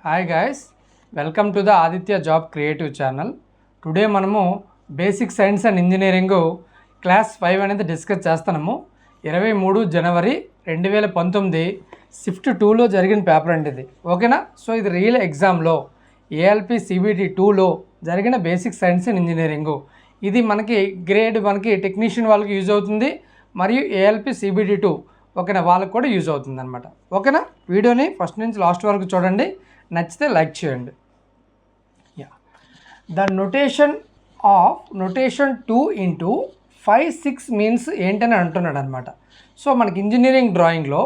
Hi guys, welcome to the Aditya job creative channel. Today మనము basic science and engineering class 5 అనేది discuss చేస్తున్నాము. 23 జనవరి 2019 shift 2లో జరిగిన paper అండి ఇది. ఓకేనా? సో ఇది రియల్ ఎగ్జామ్లో ఏఎల్పి సిబిటి 2లో జరిగిన బేసిక్ సైన్స్ అండ్ ఇంజనీరింగ్. ఇది మనకి గ్రేడ్ మనకి టెక్నీషియన్ వాళ్ళకి యూజ్ అవుతుంది, మరియు ఏఎల్పి సిబిటి 2 ఓకేనా వాళ్ళకి కూడా యూజ్ అవుతుంది అనమాట. ఓకేనా? వీడియోని ఫస్ట్ నుంచి లాస్ట్ వరకు చూడండి, నచ్చితే లైక్ చేయండి. ద నొటేషన్ 2 into 5 6 మీన్స్ ఏంటని అంటున్నాడు అనమాట. సో మనకి ఇంజనీరింగ్ డ్రాయింగ్లో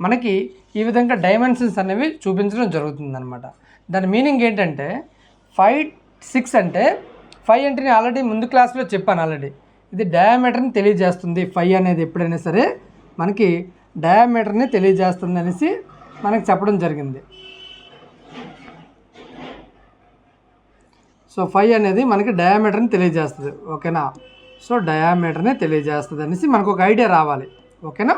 మనకి ఈ విధంగా డైమెన్షన్స్ అనేవి చూపించడం జరుగుతుంది అనమాట. దాని మీనింగ్ ఏంటంటే 5 6 అంటే 5 అంటే నేను ఆల్రెడీ ముందు క్లాస్లో చెప్పాను ఆల్రెడీ, ఇది డయామీటర్ని తెలియజేస్తుంది. 5 అనేది ఎప్పుడైనా సరే మనకి డయామీటర్ని తెలియజేస్తుంది అనేసి మనకి చెప్పడం జరిగింది. సో 5 అనేది మనకి డయామీటర్ని తెలియజేస్తుంది. ఓకేనా? సో డయామీటర్ని తెలియజేస్తుంది అనేసి మనకు ఒక ఐడియా రావాలి. ఓకేనా?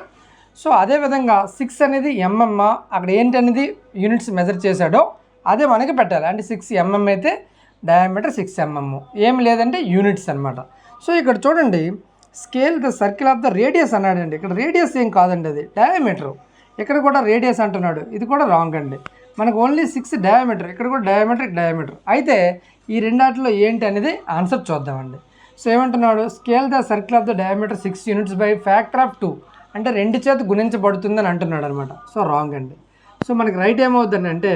సో అదేవిధంగా 6 అనేది ఎంఎం, అక్కడ ఏంటనేది యూనిట్స్ మెజర్ చేశాడో అదే మనకి పెట్టాలి. అంటే 6 ఎంఎం అయితే డయామీటర్ 6 ఎంఎం, ఏం లేదంటే యూనిట్స్ అనమాట. సో ఇక్కడ చూడండి, scale the circle of the radius అన్నాడండి. ఇక్కడ రేడియస్ ఏం కాదండి, అది డయామీటర్. ఇక్కడ కూడా రేడియస్ అంటున్నాడు, ఇది కూడా రాంగ్ అండి. మనకు ఓన్లీ 6 డయామీటర్, ఇక్కడ కూడా డయామీటర్. అయితే ఈ రెండాటిలో ఏంటి అనేది ఆన్సర్ చూద్దామండి. సో ఏమంటున్నాడు, scale the circle of the diameter 6 units bi factor of 2 అంటే 2 చేత గుణించబడుతుందని అంటున్నాడు అనమాట. సో రాంగ్ అండి. సో మనకి రైట్ ఏమవుతుందండి అంటే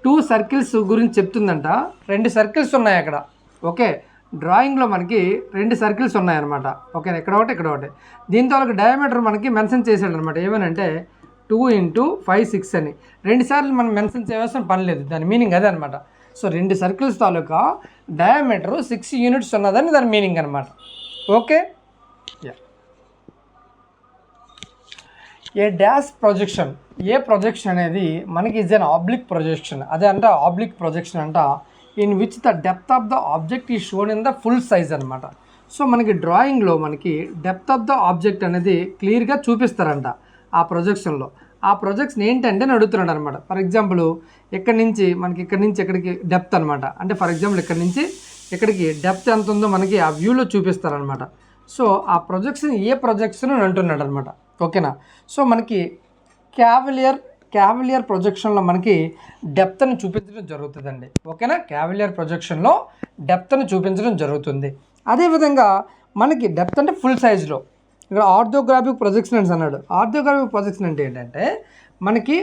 2 సర్కిల్స్ గురించి చెప్తుందంట. 2 సర్కిల్స్ ఉన్నాయి అక్కడ. ఓకే, డ్రాయింగ్లో మనకి 2 సర్కిల్స్ ఉన్నాయన్నమాట. ఓకే, ఇక్కడ ఒకటి. దీంతో వాళ్ళకి డయామీటర్ మనకి మెన్షన్ చేశాడు అనమాట. ఏమనంటే 2 into 5 6 అని 2 సార్లు మనం మెన్షన్ చేయవలసిన పని లేదు. దాని మీనింగ్ అదే అనమాట. సో 2 సర్కిల్స్ తాలూకా డయామీటర్ 6 యూనిట్స్ ఉన్నదని దాని మీనింగ్ అనమాట. Okay, a dash projection, a projection అనేది మనకి ఈజ్ అన్ ఆబ్లిక్ ప్రొజెక్షన్. అదే అంటే ఆబ్లిక్ ప్రొజెక్షన్ అంట in which the depth of the object is shown in the full size అనమాట. సో మనకి డ్రాయింగ్లో మనకి డెప్త్ ఆఫ్ ద ఆబ్జెక్ట్ అనేది క్లియర్గా చూపిస్తారంట ఆ ప్రొజెక్షన్లో. ఆ ప్రొజెక్షన్ ఏంటంటే అని అడుగుతున్నాడు అనమాట. ఫర్ ఎగ్జాంపుల్ ఇక్కడి నుంచి ఎక్కడికి డెప్త్ అనమాట. అంటే ఫర్ ఎగ్జాంపుల్ ఇక్కడి నుంచి ఎక్కడికి డెప్త్ ఎంత ఉందో మనకి ఆ వ్యూలో చూపిస్తారనమాట. సో ఆ ప్రొజెక్షన్ ఏ ప్రొజెక్షన్ అని అంటున్నాడు అనమాట. ఓకేనా? సో మనకి క్యావిలియర్ ప్రొజెక్షన్లో మనకి డెప్త్ని చూపించడం జరుగుతుందండి. ఓకేనా? క్యావిలియర్ ప్రొజెక్షన్లో డెప్త్ని చూపించడం జరుగుతుంది. అదేవిధంగా మనకి డెప్త్ అంటే ఫుల్ సైజులో. ఇక్కడ ఆర్థోగ్రాఫిక్ ప్రొజెక్షన్ అని అన్నాడు. ఆర్థోగ్రాఫిక్ ప్రొజెక్షన్ అంటే ఏంటంటే మనకి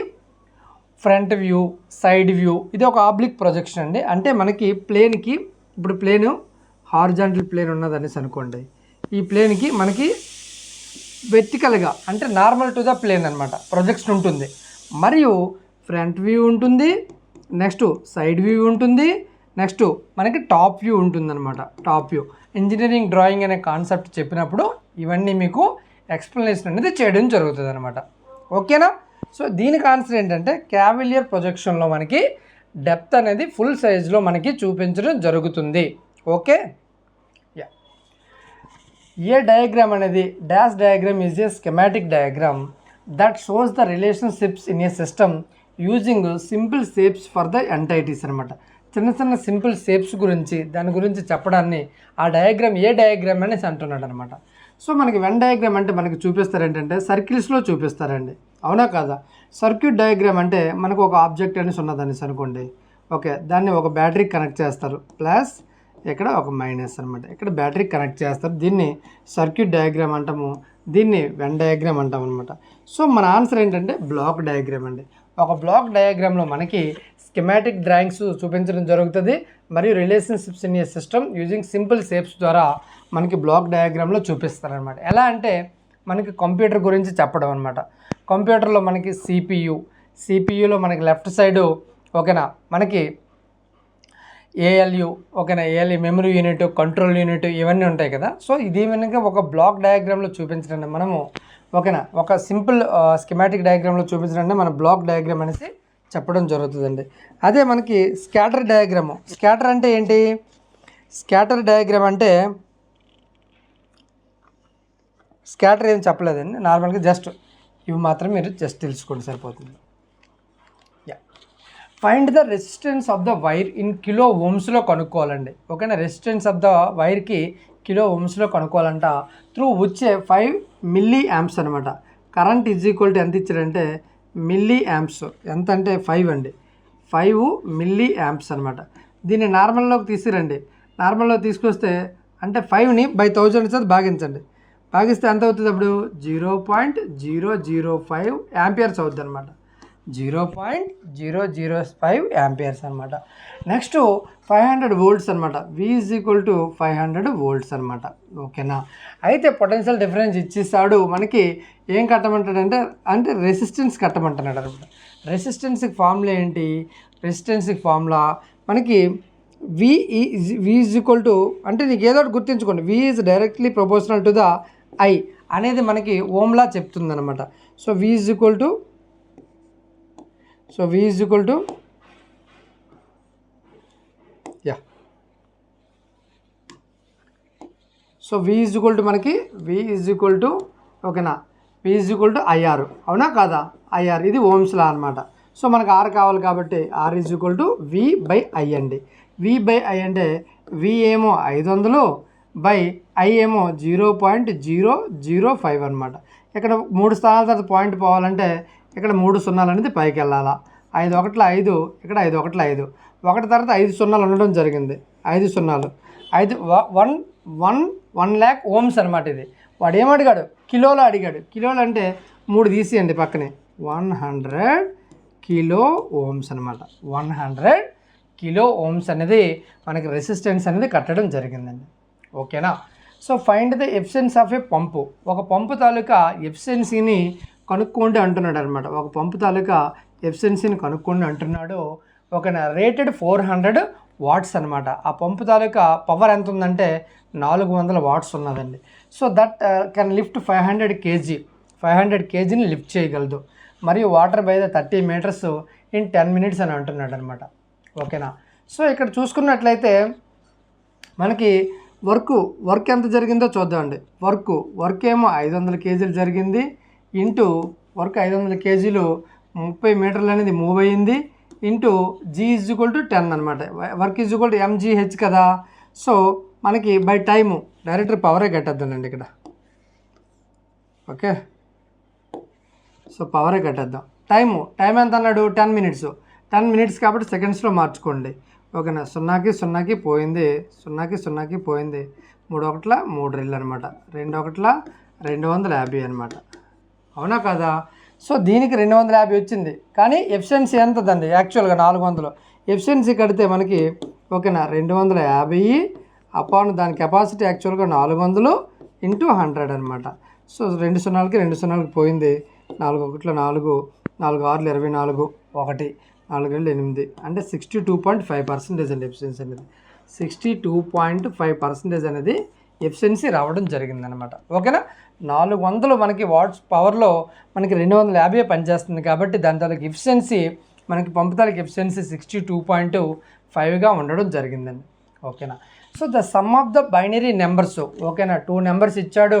ఫ్రంట్ వ్యూ, సైడ్ వ్యూ, ఇది ఒక ఆబ్లిక్ ప్రొజెక్షన్ అండి. అంటే మనకి ప్లేన్కి, ఇప్పుడు ప్లేను హారిజాంటల్ ప్లేన్ ఉన్నదనేసి అనుకోండి. ఈ ప్లేన్కి మనకి వెర్టికల్గా అంటే నార్మల్ టు ద ప్లేన్ అనమాట ప్రొజెక్షన్ ఉంటుంది. మరియు ఫ్రంట్ వ్యూ ఉంటుంది, నెక్స్ట్ సైడ్ వ్యూ ఉంటుంది, నెక్స్ట్ మనకి టాప్ వ్యూ ఉంటుందన్నమాట. టాప్ వ్యూ ఇంజనీరింగ్ డ్రాయింగ్ అనే కాన్సెప్ట్ చెప్పినప్పుడు ఇవన్నీ మీకు ఎక్స్ప్లెనేషన్ అనేది చేయడం జరుగుతుంది అనమాట. ఓకేనా? సో దీనికి ఆన్సర్ ఏంటంటే క్యావిలియర్ ప్రొజెక్షన్లో మనకి డెప్త్ అనేది ఫుల్ సైజ్లో మనకి చూపించడం జరుగుతుంది. ఓకే, ఏ డయాగ్రామ్ అనేది dash diagram is a schematic diagram that shows the relationships in a system using simple shapes for the entities అనమాట. చిన్న సింపుల్ షేప్స్ గురించి దాని గురించి చెప్పడాన్ని ఆ డయాగ్రామ్ ఏ డయాగ్రామ్ అనేసి అంటున్నాడు అనమాట. సో మనకి వెన్ డయాగ్రామ్ అంటే మనకి చూపిస్తారు ఏంటంటే సర్కిల్స్లో చూపిస్తారండి. అవునా కాదా? సర్క్యూట్ డయాగ్రామ్ అంటే మనకు ఒక ఆబ్జెక్ట్ అనేసి ఉన్నదనేసి అనుకోండి. ఓకే, దాన్ని ఒక బ్యాటరీకి కనెక్ట్ చేస్తారు, ప్లస్ ఇక్కడ ఒక మైనస్ అనమాట. ఇక్కడ బ్యాటరీకి కనెక్ట్ చేస్తారు. దీన్ని సర్క్యూట్ డయాగ్రామ్ అంటాము, దీన్ని వెన్ డయాగ్రామ్ అంటాం అనమాట. సో మన ఆన్సర్ ఏంటంటే బ్లాక్ డయాగ్రామ్ అండి. ఒక బ్లాక్ డయాగ్రామ్లో మనకి స్కెమాటిక్ డ్రాయింగ్స్ చూపించడం జరుగుతుంది, మరియు relationships in a system using simple shapes ద్వారా మనకి బ్లాక్ డయాగ్రామ్లో చూపిస్తారనమాట. ఎలా అంటే మనకి కంప్యూటర్ గురించి చెప్పడం అనమాట. కంప్యూటర్లో మనకి సిపియులో మనకి లెఫ్ట్ సైడు ఓకేనా మనకి ఏఎల్యు, ఓకేనా, ALU memory unit, control unit ఇవన్నీ ఉంటాయి కదా. సో ఇది వెనుక ఒక బ్లాక్ డయాగ్రామ్లో చూపించడం మనము ఓకేనా, ఒక సింపుల్ స్కెమాటిక్ డయాగ్రామ్లో చూపించడం మన బ్లాక్ డయాగ్రామ్ అనేసి చెప్పడం జరుగుతుందండి. అదే మనకి స్కాటర్ డయాగ్రాము. స్కాటర్ అంటే ఏంటి? స్కాటర్ డయాగ్రామ్ అంటే స్కాటర్ ఏం చెప్పలేదండి, నార్మల్గా జస్ట్ ఇవి మాత్రం మీరు జస్ట్ తెలుసుకోండి సరిపోతుంది. Find the resistance of the wire in kilo ఓమ్స్లో కనుక్కోవాలండి. ఓకేనా, రెసిస్టెన్స్ ఆఫ్ ద వైర్కి కిలో ఓమ్స్లో కనుక్కోవాలంట. త్రూ వచ్చే 5 మిల్లీ యాంప్స్ అనమాట. కరెంట్ ఈజ్ ఈక్వల్ టు ఎంత ఇచ్చారంటే మిల్లీ యాంప్స్. ఎంత అంటే 5 అండి, 5 మిల్లీ యాంప్స్ అనమాట. దీన్ని నార్మల్లోకి తీసుకురండి. నార్మల్లో తీసుకొస్తే అంటే 5ని బై 1000 చేత భాగించండి. భాగిస్తే ఎంత అవుతుంది అప్పుడు 0.005 యాంపియర్స్ అవుతుంది అనమాట. 0.005 యాంపియర్స్ అనమాట. నెక్స్ట్ 500 వోల్ట్స్ అనమాట. V is equal to 500 volts అనమాట. ఓకేనా, అయితే పొటెన్షియల్ డిఫరెన్స్ ఇచ్చేస్తాడు. మనకి ఏం కట్టమంటాడంటే అంటే రెసిస్టెన్స్ కట్టమంటున్నాడు అనమాట. రెసిస్టెన్స్కి ఫార్ములా ఏంటి? రెసిస్టెన్స్కి ఫార్ములా మనకి V ఈజ్ ఈక్వల్ టు అంటే నీకు ఏదో ఒకటి గుర్తుంచుకోండి. V is directly proportional to the I అనేది మనకి ఓమ్లా చెప్తుంది అనమాట. So V is equal to మనకి V ఈజ్ ఈక్వల్ టు ఓకేనా, V is equal to IR. అవునా కాదా? IR ఇది ఓమ్స్ లా అనమాట. సో మనకు R కావాలి కాబట్టి R is equal to V by I అండి. V బై I అంటే V ఏమో 500 బై I ఏమో 0.005 అనమాట. ఇక్కడ 3 స్థానాల తర్వాత పాయింట్ పోవాలంటే ఇక్కడ 3 సున్నాలు అనేది పైకి వెళ్ళాలా. 5 1 5, ఇక్కడ 5 1 5, 1 తర్వాత 5 సున్నాలు ఉండడం జరిగింది. 5 సున్నాలు 1 lakh ఓమ్స్ అనమాట. ఇది వాడు ఏమడిగాడు? కిలోలో అడిగాడు. కిలోలు అంటే 3 తీసేయండి పక్కనే. 100 కిలో ఓమ్స్ అనమాట. 100 కిలో ఓమ్స్ అనేది మనకి రెసిస్టెన్స్ అనేది కట్టడం జరిగిందండి. ఓకేనా, so find the efficiency of a pump. ఒక పంపు తాలూకా ఎఫిషియన్సీని కనుక్కోండి అంటున్నాడు అనమాట. ఒక పంపు తాలూకా ఎఫిషియన్సీని కనుక్కోండి అంటున్నాడు. ఓకేనా, రేటెడ్ 400 వాట్స్ అనమాట. ఆ పంపు తాలూకా పవర్ ఎంత ఉందంటే 400 వాట్స్ ఉన్నదండి. So that can lift 500 kg. 500 kgని లిఫ్ట్ చేయగలదు. మరియు water by the 30 meters in 10 minutes అని అంటున్నాడు అనమాట. ఓకేనా, సో ఇక్కడ చూసుకున్నట్లయితే మనకి వర్క్ ఎంత జరిగిందో చూద్దామండి. వర్క్ ఏమో 500 kg జరిగింది. ఇంటూ వర్క్ 500 kg 30 మీటర్లు అనేది మూవ్ అయ్యింది. Into G is equal to 10 అనమాట. Work is equal to mgh కదా. సో మనకి బై టైము డైరెక్ట్ పవరే కట్టేద్దామండి ఇక్కడ. ఓకే, సో పవరే కట్టేద్దాం. టైం ఎంత అన్నాడు? 10 minutes. 10 minutes కాబట్టి సెకండ్స్లో మార్చుకోండి. ఓకేనా, 0కి 0కి పోయింది, 0కి 0కి పోయింది. 3 1 3 రెళ్ళు అనమాట. 2 1 250 అనమాట. అవునా కదా? సో దీనికి 250 వచ్చింది. కానీ ఎఫిషియన్సీ ఎంత దండి? యాక్చువల్గా 400. ఎఫిషియన్సీ కడితే మనకి ఓకేనా 250 అపాన్ దాని కెపాసిటీ యాక్చువల్గా 400 ఇంటూ 100 అనమాట. సో 2 0కి 2 0కి పోయింది. 4 1 4, 4 6 24, 1 4 2 8 అంటే 62.5% అండి ఎఫిషియన్సీ అనేది. 62.5% అనేది ఎఫిషియన్సీ రావడం జరిగిందనమాట. ఓకేనా, 400 మనకి వాట్స్ పవర్లో మనకి 250 పనిచేస్తుంది కాబట్టి దాని తాలూకు ఎఫిషియన్సీ మనకి పంపు తాలూకు ఎఫిషియన్సీ 62.5గా ఉండడం జరిగిందండి. ఓకేనా, so the sum of the binary numbers. ఓకేనా, 2 నెంబర్స్ ఇచ్చాడు.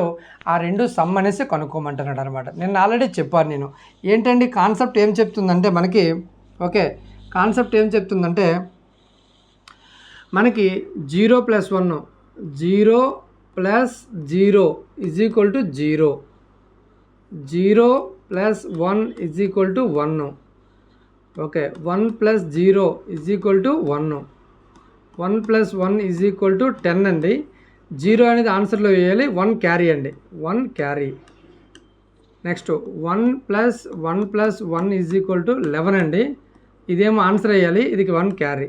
ఆ 2 సమ్ అనేసి కనుక్కోమంటున్నాడు అనమాట. నేను ఆల్రెడీ చెప్పాను. నేను ఏంటండి కాన్సెప్ట్ ఏం చెప్తుందంటే మనకి కాన్సెప్ట్ ఏం చెప్తుందంటే మనకి 0 + 1 0 + 0 is equal to 0, 0 + 1 is equal to 1. Okay, 1 + 0 is equal to 1, 1 + 1 is equal to 10 అండి. 0 అనేది ఆన్సర్లో వేయాలి. 1 క్యారీ అండి, 1 carry. Next 1 + 1 is equal to 11 అండి. ఇదేమో ఆన్సర్ వేయాలి, ఇది 1 క్యారీ.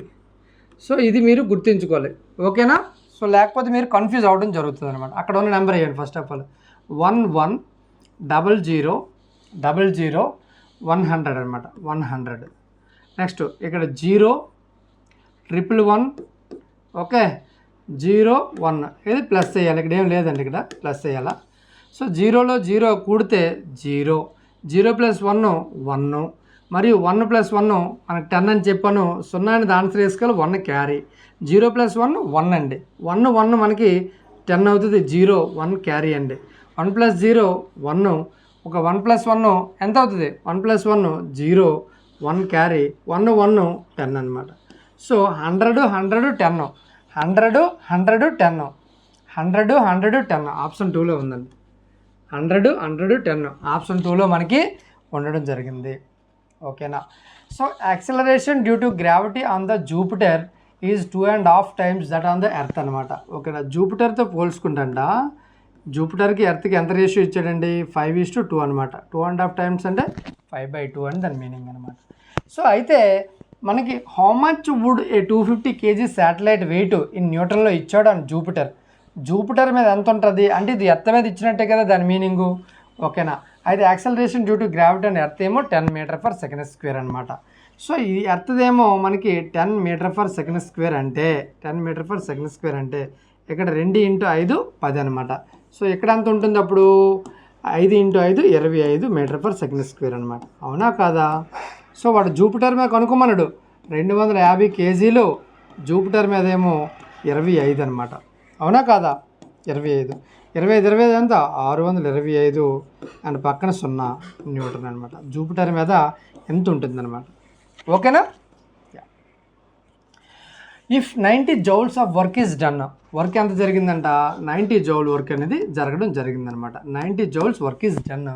సో ఇది మీరు గుర్తుంచుకోవాలి. ఓకేనా, సో లేకపోతే మీరు కన్ఫ్యూజ్ అవ్వడం జరుగుతుంది అనమాట. అక్కడ ఉన్న నెంబర్ వేయండి. ఫస్ట్ ఆఫ్ ఆల్ 1 1 0 0 0 0 100 అనమాట. 100. నెక్స్ట్ ఇక్కడ 0 1 1 ఓకే, 0 1 ఇది ప్లస్ చేయాలి. ఇక్కడ ఏం లేదండి, ఇక్కడ ప్లస్ చేయాలా. సో 0లో 0 కూడితే 0, 0 + 1 1, మరియు 1 + 1 మనకు 10 అని చెప్పాను. 0 అనేది ఆన్సర్ వేసుకోవాలి. 1 క్యారీ. 0 + 1 1 అండి. 1 1 మనకి 10 అవుతుంది. 0 1 క్యారీ అండి. 1 + 0 1, ఒక 1 + 1 ఎంత అవుతుంది? 1 + 1 0, 1 క్యారీ 1 1 10 అనమాట. సో 100 100 10 100 100 10 100 100 10 ఆప్షన్ 2లో ఉందండి. 100 100 10 ఆప్షన్ 2లో మనకి ఉండడం జరిగింది. ఓకేనా. So acceleration due to gravity on the Jupiter is 2.5 times that on the earth అనమాట. ఓకేనా. జూపిటర్తో పోల్చుకుంటా జూపిటర్కి ఎర్త్కి ఎంత రేషియో ఇచ్చాడండి? 5:2 అనమాట. 2.5 times అంటే 5/2 అని దాని మీనింగ్ అనమాట. సో అయితే మనకి how much would a 250 kg satellite weight in న్యూటన్లో ఇచ్చాడు అని జూపిటర్ మీద ఎంత ఉంటుంది అంటే ఇది ఎర్త్ మీద ఇచ్చినట్టే కదా దాని మీనింగు. ఓకేనా. అయితే యాక్సలరేషన్ డ్యూ టు గ్రావిటీ అని ఎర్త్ ఏమో 10 m/s² అనమాట. సో ఈ ఎర్త్దేమో మనకి 10 m/s² అంటే 10 m/s² అంటే ఇక్కడ 2 × 5 10 అనమాట. సో ఇక్కడ ఎంత ఉంటుంది అప్పుడు? 5 × 5 25 m/s² అనమాట. అవునా కాదా? సో వాడు జూపిటర్ మీద కనుక్కోమన్నాడు 250 kg, జూపిటర్ మీద ఏమో 25 అనమాట. అవునా కాదా? 25 ఎంత? 625 అండ్ పక్కన 0 న్యూటన్ అనమాట. జూపిటర్ మీద ఎంత ఉంటుంది అనమాట. ఓకేనా. If 90 joules of work is done, work ఎంత జరిగిందంట? 90 joule వర్క్ అనేది జరగడం జరిగిందనమాట. 90 joules work is done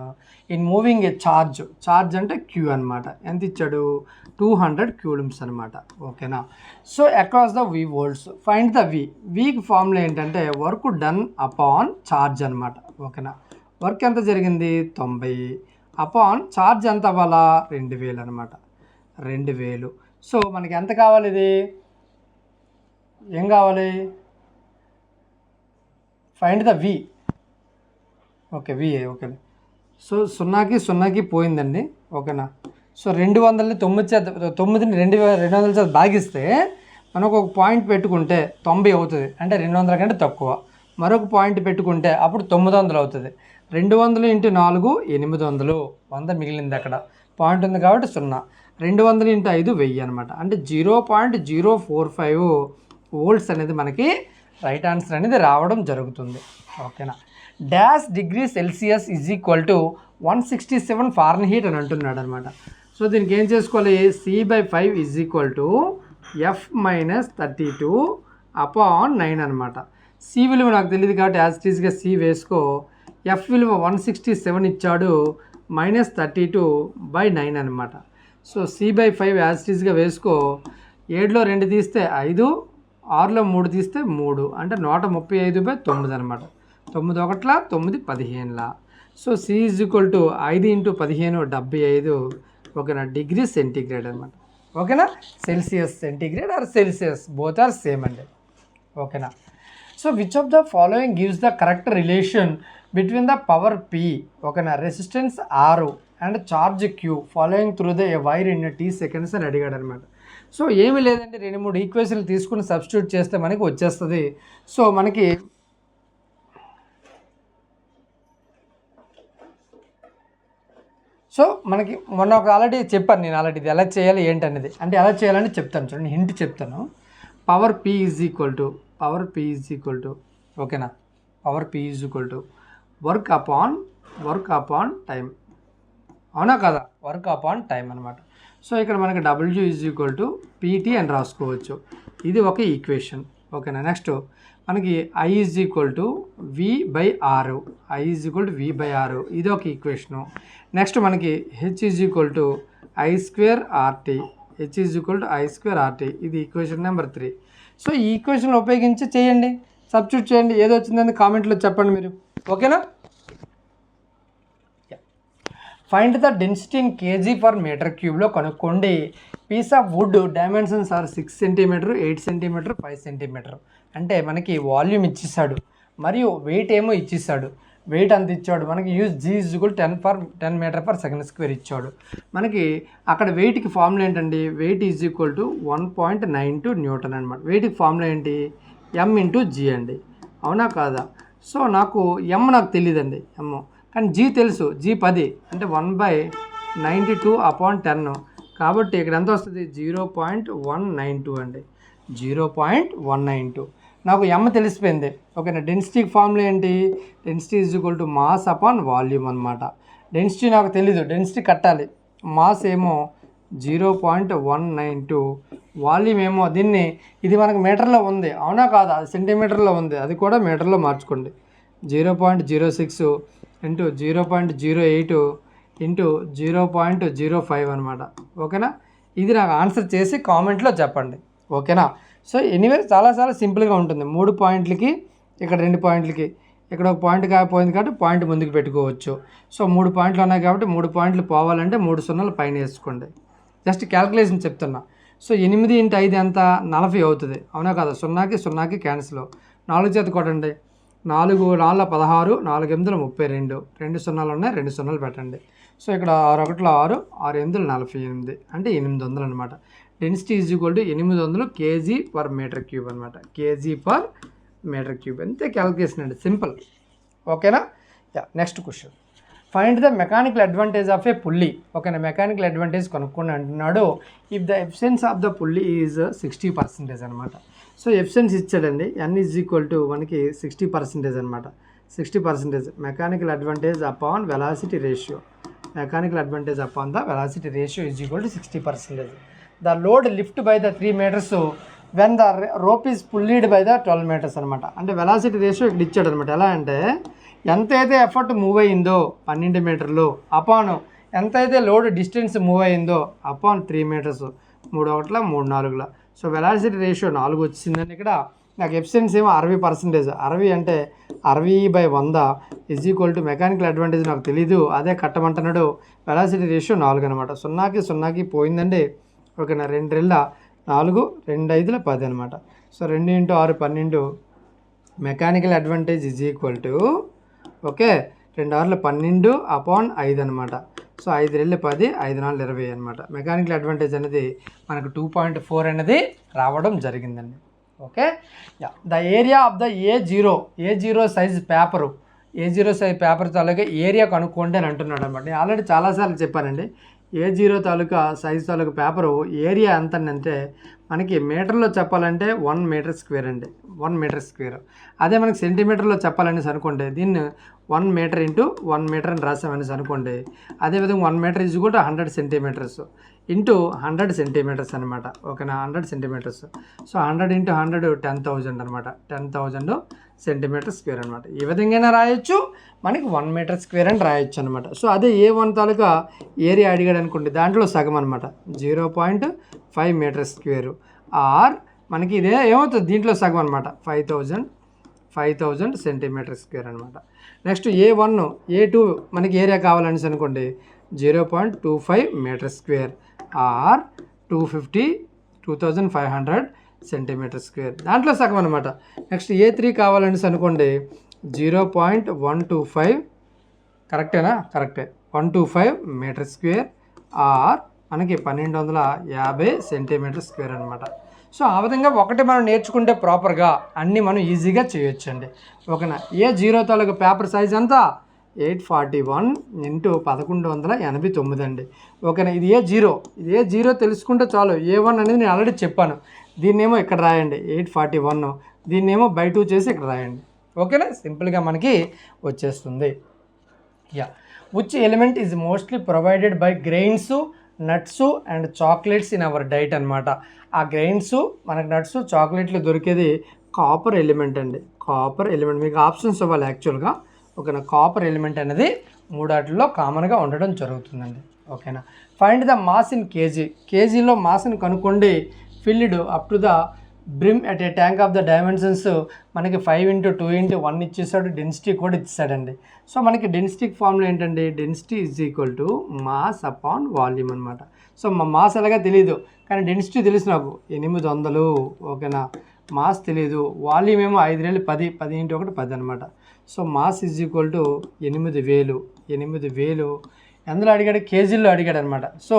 in moving a charge అంటే క్యూ అనమాట. ఎంత ఇచ్చాడు? 200 coulombs అనమాట. ఓకేనా. So across the V volts find the weak formula ఏంటంటే వర్క్ డన్ అపాన్ ఛార్జ్ అనమాట. ఓకేనా. వర్క్ ఎంత జరిగింది? 90 అపాన్ ఛార్జ్ ఎంత అవ్వాలా? 2000 అనమాట. 2000. సో మనకి ఎంత కావాలి? ఇది ఏం కావాలి? Find the V. Okay, V. Okay. So 0కి పోయిందండి. ఓకేనా. సో 200ని 9ని 200 చేత భాగిస్తే మనకు ఒక పాయింట్ పెట్టుకుంటే 90 అవుతుంది, అంటే 200 కంటే తక్కువ. మరొక పాయింట్ పెట్టుకుంటే అప్పుడు 900 అవుతుంది. 200 × 4 800, 100 మిగిలింది అక్కడ. పాయింట్ ఉంది కాబట్టి 0. 200 × 5 1000 అనమాట. అంటే 0.045 volts అనేది మనకి రైట్ ఆన్సర్ అనేది రావడం జరుగుతుంది. ఓకేనా. -°C is equal to 167 Fahrenheit అని అంటున్నాడు అనమాట. సో దీనికి ఏం చేసుకోవాలి? C/5 is equal to F - 32 upon 9 అనమాట. C విలువ నాకు తెలియదు కాబట్టి యాజ్ ఇట్ ఈస్గా C వేసుకో. F విలువ 167 ఇచ్చాడు, -32/9 అనమాట. సో C/5 యాజ్ ఇట్ ఈస్గా వేసుకో. 7లో 2 తీస్తే 5, 6లో 3 తీస్తే 3, అంటే 135/9 అనమాట. 9 1 9 15. So C is equal to 5 × 15 75. ఓకేనా. డిగ్రీ సెంటీగ్రేడ్ అనమాట. ఓకేనా. Celsius centigrade or Celsius both are same అండి. ఓకేనా. So which of the following gives the correct relation between the power P, ఓకేనా, resistance R and charge Q following through the wire in T seconds అని అడిగాడు అనమాట. So ఏమీ లేదండి, 2-3 ఈక్వేషన్లు తీసుకుని సబ్స్టిట్యూట్ చేస్తే మనకి వచ్చేస్తుంది. సో మనకి మొన్న ఒక ఆల్రెడీ చెప్పాను నేను ఇది ఎలా చేయాలి ఏంటనేది. అంటే ఎలా చేయాలని చెప్తాను చూడండి, హింట్ చెప్తాను. Power P is equal to ఓకేనా, power P is equal to work upon time. అవునా కదా? వర్క్ అపాన్ టైం అనమాట. సో ఇక్కడ మనకి W is equal to PT అని రాసుకోవచ్చు. ఇది ఒక ఈక్వేషన్. ఓకేనా. నెక్స్ట్ మనకి I is equal to V/R, ఇది ఒక ఈక్వేషను. నెక్స్ట్ మనకి H is equal to I²RT, ఇది ఈక్వేషన్ నెంబర్ 3. సో ఈ ఈక్వేషన్ ఉపయోగించి చేయండి, సబ్స్టిట్యూట్ చేయండి. ఏదో వచ్చిందని కామెంట్లో చెప్పండి మీరు. ఓకేనా. ఫైండ్ ద డెన్సిటీ ఇన్ kg/m3లో కనుక్కోండి. Piece of wood dimensions are 6 cm, 8 cm, 5 cm. అంటే మనకి వాల్యూమ్ ఇచ్చేసాడు మరియు వెయిట్ ఏమో ఇచ్చేసాడు. వెయిట్ అంత ఇచ్చాడు మనకి. యూజ్ G = 10 m/s² ఇచ్చాడు మనకి. అక్కడ వెయిట్కి ఫార్ములా ఏంటండి? Weight is equal to 1.92 Newton అనమాట. వెయిట్కి ఫార్ములా ఏంటి? M × G అండి. అవునా కాదా? సో నాకు M నాకు తెలియదండి, M కానీ G తెలుసు. G 10 అంటే 1/92/10. కాబట్టి ఇక్కడ ఎంత వస్తుంది? 0.192 అండి. 0.192 నాకు M తెలిసిపోయింది. ఓకేనా. డెన్సిటీకి ఫార్ములా ఏంటి? Density is equal to mass upon volume అనమాట. డెన్సిటీ నాకు తెలీదు, డెన్సిటీ కట్టాలి. మాస్ ఏమో 0.192. వాల్యూమ్ ఏమో దీన్ని ఇది మనకు మీటర్లో ఉంది, అవునా కాదా? అది సెంటీమీటర్లో ఉంది, అది కూడా మీటర్లో మార్చుకోండి. 0.06 ఇంటూ 0.08 ఇంటూ 0.05 అనమాట. ఓకేనా? ఇది నాకు ఆన్సర్ చేసి కామెంట్లో చెప్పండి. ఓకేనా? సో ఎనీవే చాలా సింపుల్గా ఉంటుంది. 3 పాయింట్లకి ఇక్కడ 2 పాయింట్లకి ఇక్కడ ఒక పాయింట్ కాకపోయింది కాబట్టి పాయింట్ ముందుకు పెట్టుకోవచ్చు. సో 3 పాయింట్లు ఉన్నాయి కాబట్టి 3 పాయింట్లు పోవాలంటే 3 సున్నాలు పైన వేసుకోండి. జస్ట్ క్యాల్కులేషన్ చెప్తున్నా. సో 8 × 5 ఎంత? 40 అవుతుంది, అవునా కదా? 0కి క్యాన్సిల్. 4 చేత కొట్టండి. 4 4 16, 4 8 32, 2 సున్నాలు ఉన్నాయి, 2 సున్నాలు పెట్టండి. సో ఇక్కడ 6 1 6, 6 8 48 అంటే 800 అనమాట. Density is equal to 800 kg/m³ అనమాట. kg/m³. అంతే క్యాలిక్యులేషన్ అండి, సింపుల్. ఓకేనా? Next question. Find the mechanical advantage of a pulley. ఓకేనా? మెకానికల్ అడ్వాంటేజ్ కనుక్కోండి అంటున్నాడు. If the efficiency of the pulley is 60% అనమాట. సో ఎఫిషియన్సీ ఇచ్చాడండి. n ఈజ్ ఈక్వల్ టు మనకి 60% అనమాట. 60% mechanical advantage upon velocity ratio. Mechanical advantage upon the velocity ratio is equal to 60%. The load lift by the 3 meters when the rope is pulled by the 12 meters అనమాట. అంటే velocity ratio ఇక్కడ ఇచ్చాడు అనమాట. ఎలా అంటే ఎంతైతే ఎఫర్ట్ మూవ్ అయ్యిందో 12 మీటర్లు అపాన్ ఎంతైతే లోడ్ డిస్టెన్స్ మూవ్ అయ్యిందో upon 3 meters, 3 1 3 4. So velocity ratio 4 వచ్చిందండి. ఇక్కడ నాకు ఎఫిషియన్సీ ఏమో 60%. 60 అంటే 60/100 is equal to mechanical advantage నాకు తెలీదు, అదే కట్టమంటున్నాడు. వెలాసిటీ రేషియో 4 అనమాట. 0కి పోయిందండి. ఓకేనా? 2 2 4, 2 5 10 అనమాట. So 2 × 6 12. Mechanical advantage is equal to okay 2 6 12 upon 5 అనమాట. సో 5 2 10, 5 4 20 అనమాట. మెకానికల్ అడ్వాంటేజ్ అనేది మనకు 2.4 అనేది రావడం జరిగిందండి. Okay. The area of the A0 size paper. A0 size paper taluka area కనుక్కోండి అని అంటున్నాడు అనమాట. నేను ఆల్రెడీ చాలాసార్లు చెప్పానండి. A0 తాలూకా సైజ్ తాలూకా పేపరు ఏరియా ఎంత అంటే మనకి మీటర్లో చెప్పాలంటే 1 m² అండి. 1 m². అదే మనకి సెంటీమీటర్లో చెప్పాలనేసి అనుకోండి, దీన్ని 1 మీటర్ ఇంటూ 1 మీటర్ అని రాసామనేసి అనుకోండి. అదేవిధంగా 1 మీటర్ ఈజ్ కూడా 100 సెంటీమీటర్స్ ఇంటూ 100 సెంటీమీటర్స్ అనమాట. ఓకేనా? 100 సెంటీమీటర్స్. సో 100 × 100 10,000 అనమాట. 10,000 cm² అనమాట. ఈ విధంగా రాయొచ్చు, మనకి 1 m² అని రాయొచ్చు అనమాట. సో అదే A1 తాలూకా ఏరియా అడిగాడు అనుకోండి, దాంట్లో సగం అనమాట 0.5 m². ఆర్ మనకి ఇదే ఏమవుతుంది, దీంట్లో సగం అనమాట 5,000 cm² అనమాట. నెక్స్ట్ A1 A2 మనకి ఏరియా కావాలనేసి అనుకోండి 0.25 m². ఆర్ 2,500 cm², దాంట్లో సగం అనమాట. నెక్స్ట్ A3 కావాలనేసి అనుకోండి 0.125, కరెక్టేనా? కరెక్టే, 125 m². ఆర్ మనకి 1250 cm² అనమాట. సో ఆ విధంగా ఒకటి మనం నేర్చుకుంటే ప్రాపర్గా అన్నీ మనం ఈజీగా చేయొచ్చండి. ఓకేనా? A0 తాలూకా పేపర్ సైజ్ అంతా 841 × 1189 అండి. ఓకేనా? ఇది A0 తెలుసుకుంటే చాలు. A1 అనేది నేను ఆల్రెడీ చెప్పాను, దీన్నేమో ఇక్కడ రాయండి 841, దీన్నేమో బై 2 చేసి ఇక్కడ రాయండి. ఓకేనా? సింపుల్గా మనకి వచ్చేస్తుంది. Which element is mostly provided by grains, nuts and chocolates in our diet అనమాట. ఆ గ్రెయిన్స్, మనకి నట్స్, చాక్లెట్లు దొరికేది కాపర్ ఎలిమెంట్ అండి. కాపర్ ఎలిమెంట్ మీకు ఆప్షన్స్ ఇవ్వాలి యాక్చువల్గా. ఓకేనా? కాపర్ ఎలిమెంట్ అనేది 3 కామన్గా ఉండడం జరుగుతుందండి. ఓకేనా? Find the mass in kg. కేజీలో మాస్ని కనుక్కోండి. Filled up to the brim at a tank of the dimensions మనకి 5 × 2 × 1 ఇచ్చేసాడు. డెన్సిటీ కూడా ఇచ్చాడండి. సో మనకి డెన్సిటీ ఫార్ములా ఏంటండి, density is equal to mass upon volume అనమాట. సో మా మాస్ ఎలాగా తెలియదు, కానీ డెన్సిటీ తెలుసు నాకు 800. ఓకేనా? మాస్ తెలియదు, వాల్యూమ్ ఏమో 5 10, 10 × 1 10 అనమాట. So mass is equal to 8,000. ఎందులో అడిగాడు? కేజీల్లో అడిగాడు అనమాట. సో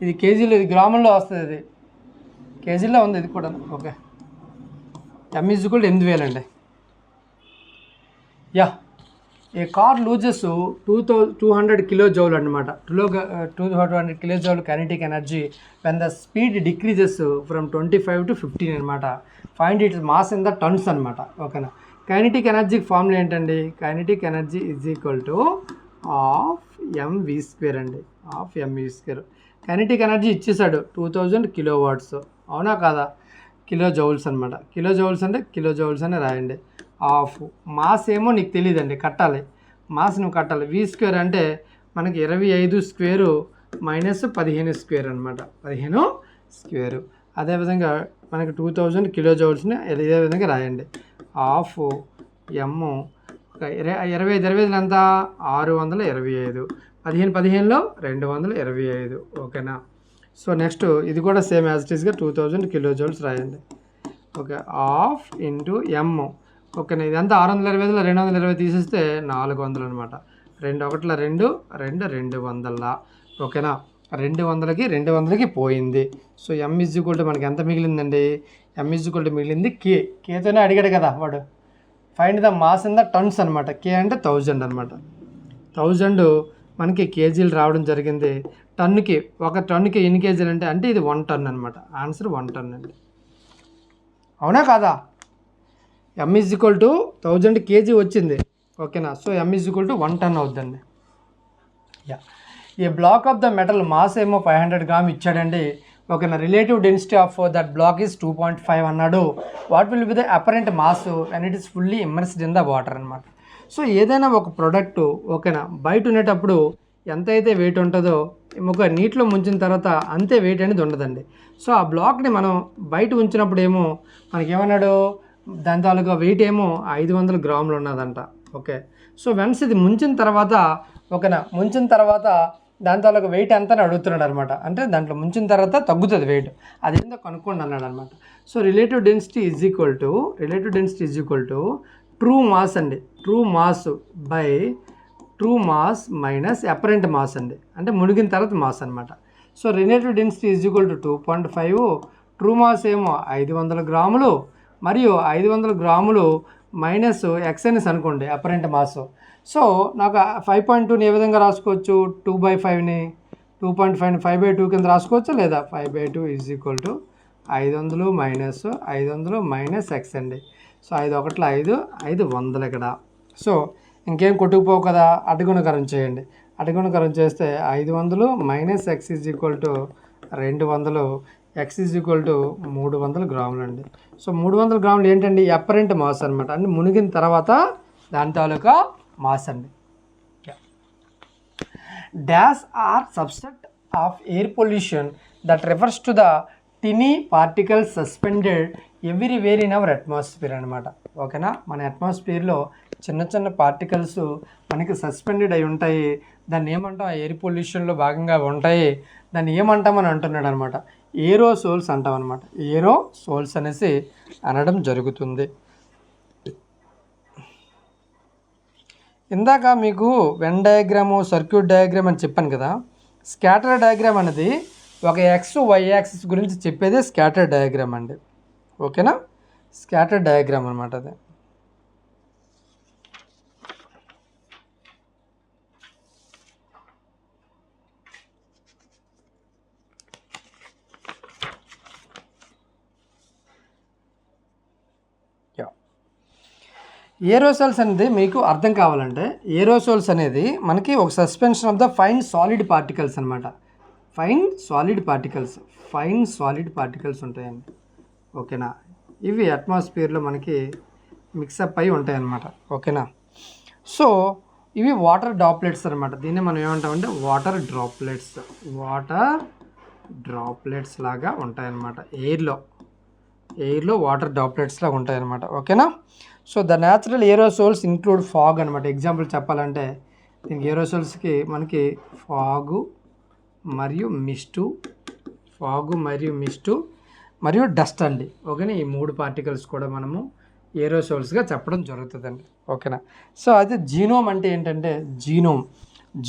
ఇది కేజీలో, ఇది గ్రాముల్లో వస్తుంది, ఇది కేజీల్లో ఉంది ఇది కూడా. Okay, M is equal to 8,000 అండి. ఏ కార్ లూజెస్ 200 kJ అనమాట. 200 kJ kinetic energy when the speed decreases from 25 to 15 అనమాట. Find it mass in the turns అనమాట. ఓకేనా? కైనెటిక్ ఎనర్జీకి ఫార్ములా ఏంటండి, kinetic energy is equal to ½ mv² అండి. ½ mv². Kinetic energy ఇచ్చేసాడు 2000 kilo watts, అవునా కాదా? కిలో జౌల్స్ అనమాట. కిలో జౌల్స్ అంటే కిలో జౌల్స్ అని రాయండి. హాఫ్ మాస్ ఏమో నీకు తెలియదండి, కట్టాలి. మాస్ నువ్వు కట్టాలి. వి స్క్వేర్ అంటే మనకి 25 స్క్వేరు మైనస్ 15 స్క్వేర్ అనమాట, 15 స్క్వేరు. అదేవిధంగా మనకి 2000 కిలో జౌల్స్ని ఇదే విధంగా రాయండి. హాఫ్ ఎమ్ 25 ఎంత 625, 15లో 225, ఓకేనా? సో నెక్స్ట్ ఇది కూడా సేమ్ యాజ్ ఇట్ ఈస్గా 2000 కిలో జౌల్స్ రాయండి. ఓకే, హాఫ్ ఇంటూ ఎమ్, ఓకేనా? ఇదంతా 625లో 220 తీసేస్తే 400 అనమాట. 2 1 2 2 200, ఓకేనా? 200కి 200కి పోయింది. So M is equal to మనకి ఎంత మిగిలిందండి? ఎమ్ ఈజ్ ఈక్వల్ టు మిగిలింది కేతోనే అడిగాడు కదా వాడు. Find the mass in the turns అనమాట. కే అంటే 1000 అనమాట. 1000 మనకి కేజీలు రావడం జరిగింది. టన్నుకి, ఒక టన్నుకి ఎన్ని కేజీలు అంటే ఇది 1 టన్ అనమాట. ఆన్సర్ 1 టన్ అండి, అవునా కాదా? M is equal to 1000 kg వచ్చింది, ఓకేనా? So M is equal to 1 ton అవుద్దండి. యా, ఈ block of the metal mass ఏమో 500 గ్రామ్ ఇచ్చాడండి, ఓకేనా? Relative density of that block is 2.5 అన్నాడు. What will be the apparent mass and it is fully immersed in the water అనమాట. So ఏదైనా ఒక product, ఓకేనా, బయట ఉండేటప్పుడు ఎంతైతే వెయిట్ ఉంటుందో ఒక నీటిలో ముంచిన తర్వాత అంతే వెయిట్ అనేది ఉండదండి. సో ఆ బ్లాక్ని మనం బయట ఉంచినప్పుడు ఏమో మనకేమన్నాడు, దాని తాలూకా వెయిట్ ఏమో 500 గ్రాములు ఉన్నదంట, ఓకే? సో వన్స్ ఇది ముంచిన తర్వాత, ఓకేనా, ముంచిన తర్వాత దాని తాలూకా వెయిట్ ఎంత అని అడుగుతున్నాడు అనమాట. అంటే దాంట్లో ముంచిన తర్వాత తగ్గుతుంది వెయిట్, అదేందో కనుక్కోండి అన్నాడు అనమాట. So relative density is equal to true mass అండి. True mass by true mass minus apparent mass అండి, అంటే మునిగిన తర్వాత మాస్ అనమాట. So relative density is equal to 2.5, true mass ఏమో 500 గ్రాములు, మరియు 500 గ్రాములు మైనస్ ఎక్స్ఎన్స్ అనుకోండి అపరెంట్ మాస్. సో నాకు 5.2ని ఏ విధంగా రాసుకోవచ్చు? 2/5ని 2.5ని 5/2 కింద రాసుకోవచ్చు, లేదా 5/2 is equal to 500 minus 500 minus X అండి. సో 5 1 5 500 ఇక్కడ. సో ఇంకేం కొట్టుకుపోవు కదా, అడ్డగుణకరం చేయండి. అడ్డగుణకరం చేస్తే 500 minus X is equal to 200, X is equal to 300 గ్రాములు అండి. సో 300 గ్రాములు ఏంటండి? అపరెంట్ మాస్ అనమాట, అంటే మునిగిన తర్వాత దాని తాలూకా మాస్ అండి. Dash or subset of air pollution that refers to the tiny particles suspended everywhere in our atmosphere అనమాట, ఓకేనా? మన అట్మాస్ఫియర్లో చిన్న చిన్న పార్టికల్స్ మనకి సస్పెండెడ్ అయి ఉంటాయి. దాన్ని ఏమంటాం? ఎయిర్ పొల్యూషన్లో భాగంగా ఉంటాయి. దాన్ని ఏమంటామని అంటున్నాడు అనమాట. ఏరోసోల్స్ అంటాం అనమాట. ఏరోసోల్స్ అనేసి అనడం జరుగుతుంది. ఇందాక మీకు వెన్ డయాగ్రాము, సర్క్యూట్ డయాగ్రామ్ అని చెప్పాను కదా. స్కాటర్ డయాగ్రామ్ అనేది ఒక ఎక్స్ వై యాక్సిస్ గురించి చెప్పేదే స్కాటర్ డయాగ్రామ్ అండి, ఓకేనా? స్కాటర్ డయాగ్రామ్ అనమాట అది. ఏరోసోల్స్ అనేది మీకు అర్థం కావాలంటే, ఏరోసోల్స్ అనేది మనకి ఒక suspension of the fine solid particles అనమాట. ఫైన్ సాలిడ్ పార్టికల్స్ ఉంటాయండి, ఓకేనా? ఇవి అట్మాస్ఫియర్లో మనకి మిక్సప్ అయి ఉంటాయన్నమాట, ఓకేనా? సో ఇవి వాటర్ డ్రాప్లెట్స్ అనమాట. దీన్ని మనం ఏమంటామంటే వాటర్ డ్రాప్లెట్స్ లాగా ఉంటాయన్నమాట. ఎయిర్లో వాటర్ డ్రాప్లెట్స్ లాగా ఉంటాయన్నమాట, ఓకేనా? So the natural aerosols include fog అనమాట. ఎగ్జాంపుల్ చెప్పాలంటే దీనికి ఏరోసోల్స్కి మనకి ఫాగు మరియు మిస్టు మరియు డస్ట్ అండి, ఓకేనా? ఈ 3 పార్టికల్స్ కూడా మనము ఏరోసోల్స్గా చెప్పడం జరుగుతుందండి, ఓకేనా? సో అయితే జీనోమ్ అంటే ఏంటంటే,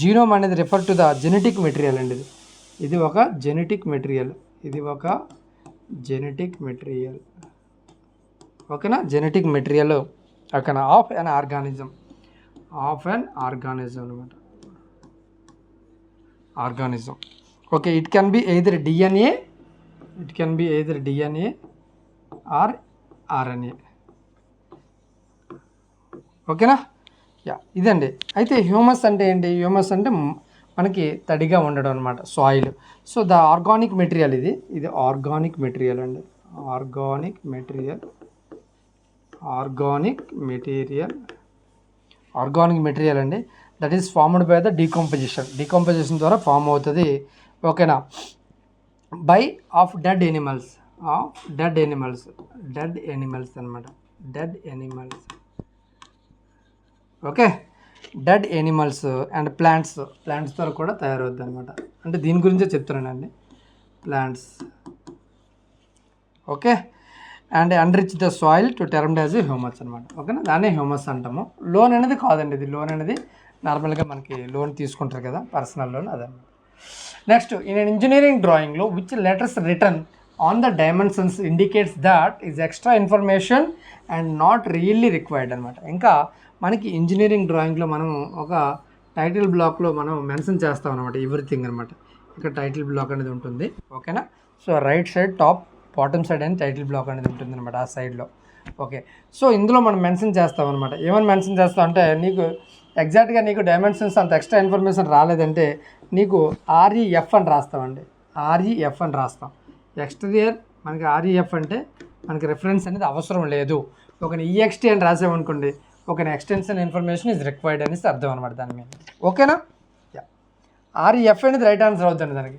జీనోమ్ అనేది refer to the genetic material అండి. ఇది ఒక జెనెటిక్ మెటీరియల్, ఓకేనా? జెనెటిక్ మెటీరియల్, ఓకేనా? ఆఫ్ అన్ ఆర్గానిజం అనమాట. Organism, okay? It can be either DNA or RNA, ఓకేనా? యా, ఇదండి. అయితే హ్యూమస్ అంటే ఏంటి? హ్యూమస్ అంటే మనకి తడిగా ఉండడం అనమాట soil. So the organic material ఇది ఆర్గానిక్ మెటీరియల్ అండి. ఆర్గానిక్ మెటీరియల్ అండి. That is formed by the decomposition ద్వారా ఫామ్ అవుతుంది. ఓకేనా. బై ఆఫ్ డెడ్ ఎనిమల్స్ అనమాట. Okay. Dead animals and plants ద్వారా కూడా తయారవుద్ది అనమాట. అంటే దీని గురించే చెప్తున్నానండి, plants. Okay. And Anrich the soil to termed as a humus అనమాట. ఓకేనా, దాన్నే హ్యూమస్ అంటాము. లోన్ అనేది కాదండి, ఇది లోన్ అనేది నార్మల్గా మనకి లోన్ తీసుకుంటారు కదా, పర్సనల్ లోన్, అదనమాట. నెక్స్ట్, ఇన్ అన్ ఇంజనీరింగ్ డ్రాయింగ్లో which letters return on the dimensions indicates that is extra information and not really required అనమాట. ఇంకా మనకి ఇంజనీరింగ్ డ్రాయింగ్లో మనం ఒక టైటిల్ బ్లాక్లో మనం మెన్షన్ చేస్తాం అనమాట, ఎవ్రీథింగ్ అనమాట. ఇక్కడ టైటిల్ బ్లాక్ అనేది ఉంటుంది. ఓకేనా. So right side top bottom side అని టైటిల్ బ్లాక్ అనేది ఉంటుంది అనమాట, ఆ సైడ్లో. ఓకే. సో ఇందులో మనం మెన్షన్ చేస్తాం అనమాట. ఏమని మెన్షన్ చేస్తాం అంటే, నీకు ఎగ్జాక్ట్గా నీకు డైమెన్షన్స్ అంత ఎక్స్ట్రా ఇన్ఫర్మేషన్ రాలేదంటే నీకు ఆర్ఈఎఫ్ అని రాస్తామండి. ఆర్ఈఎఫ్ అని రాస్తాం. ఎక్స్టీరియర్ మనకి ఆర్ఈఎఫ్ అంటే మనకి రెఫరెన్స్ అనేది అవసరం లేదు. ఒక ఈఎక్స్టీ అని రాసామనుకోండి, ఒక ఎక్స్టెన్షన్ ఇన్ఫర్మేషన్ ఈజ్ రిక్వైర్డ్ అనేసి అర్థం అనమాట దాని మీద. ఓకేనా. ఆర్ఈఎఫ్ అనేది రైట్ ఆన్సర్ అవుతుంది దానికి.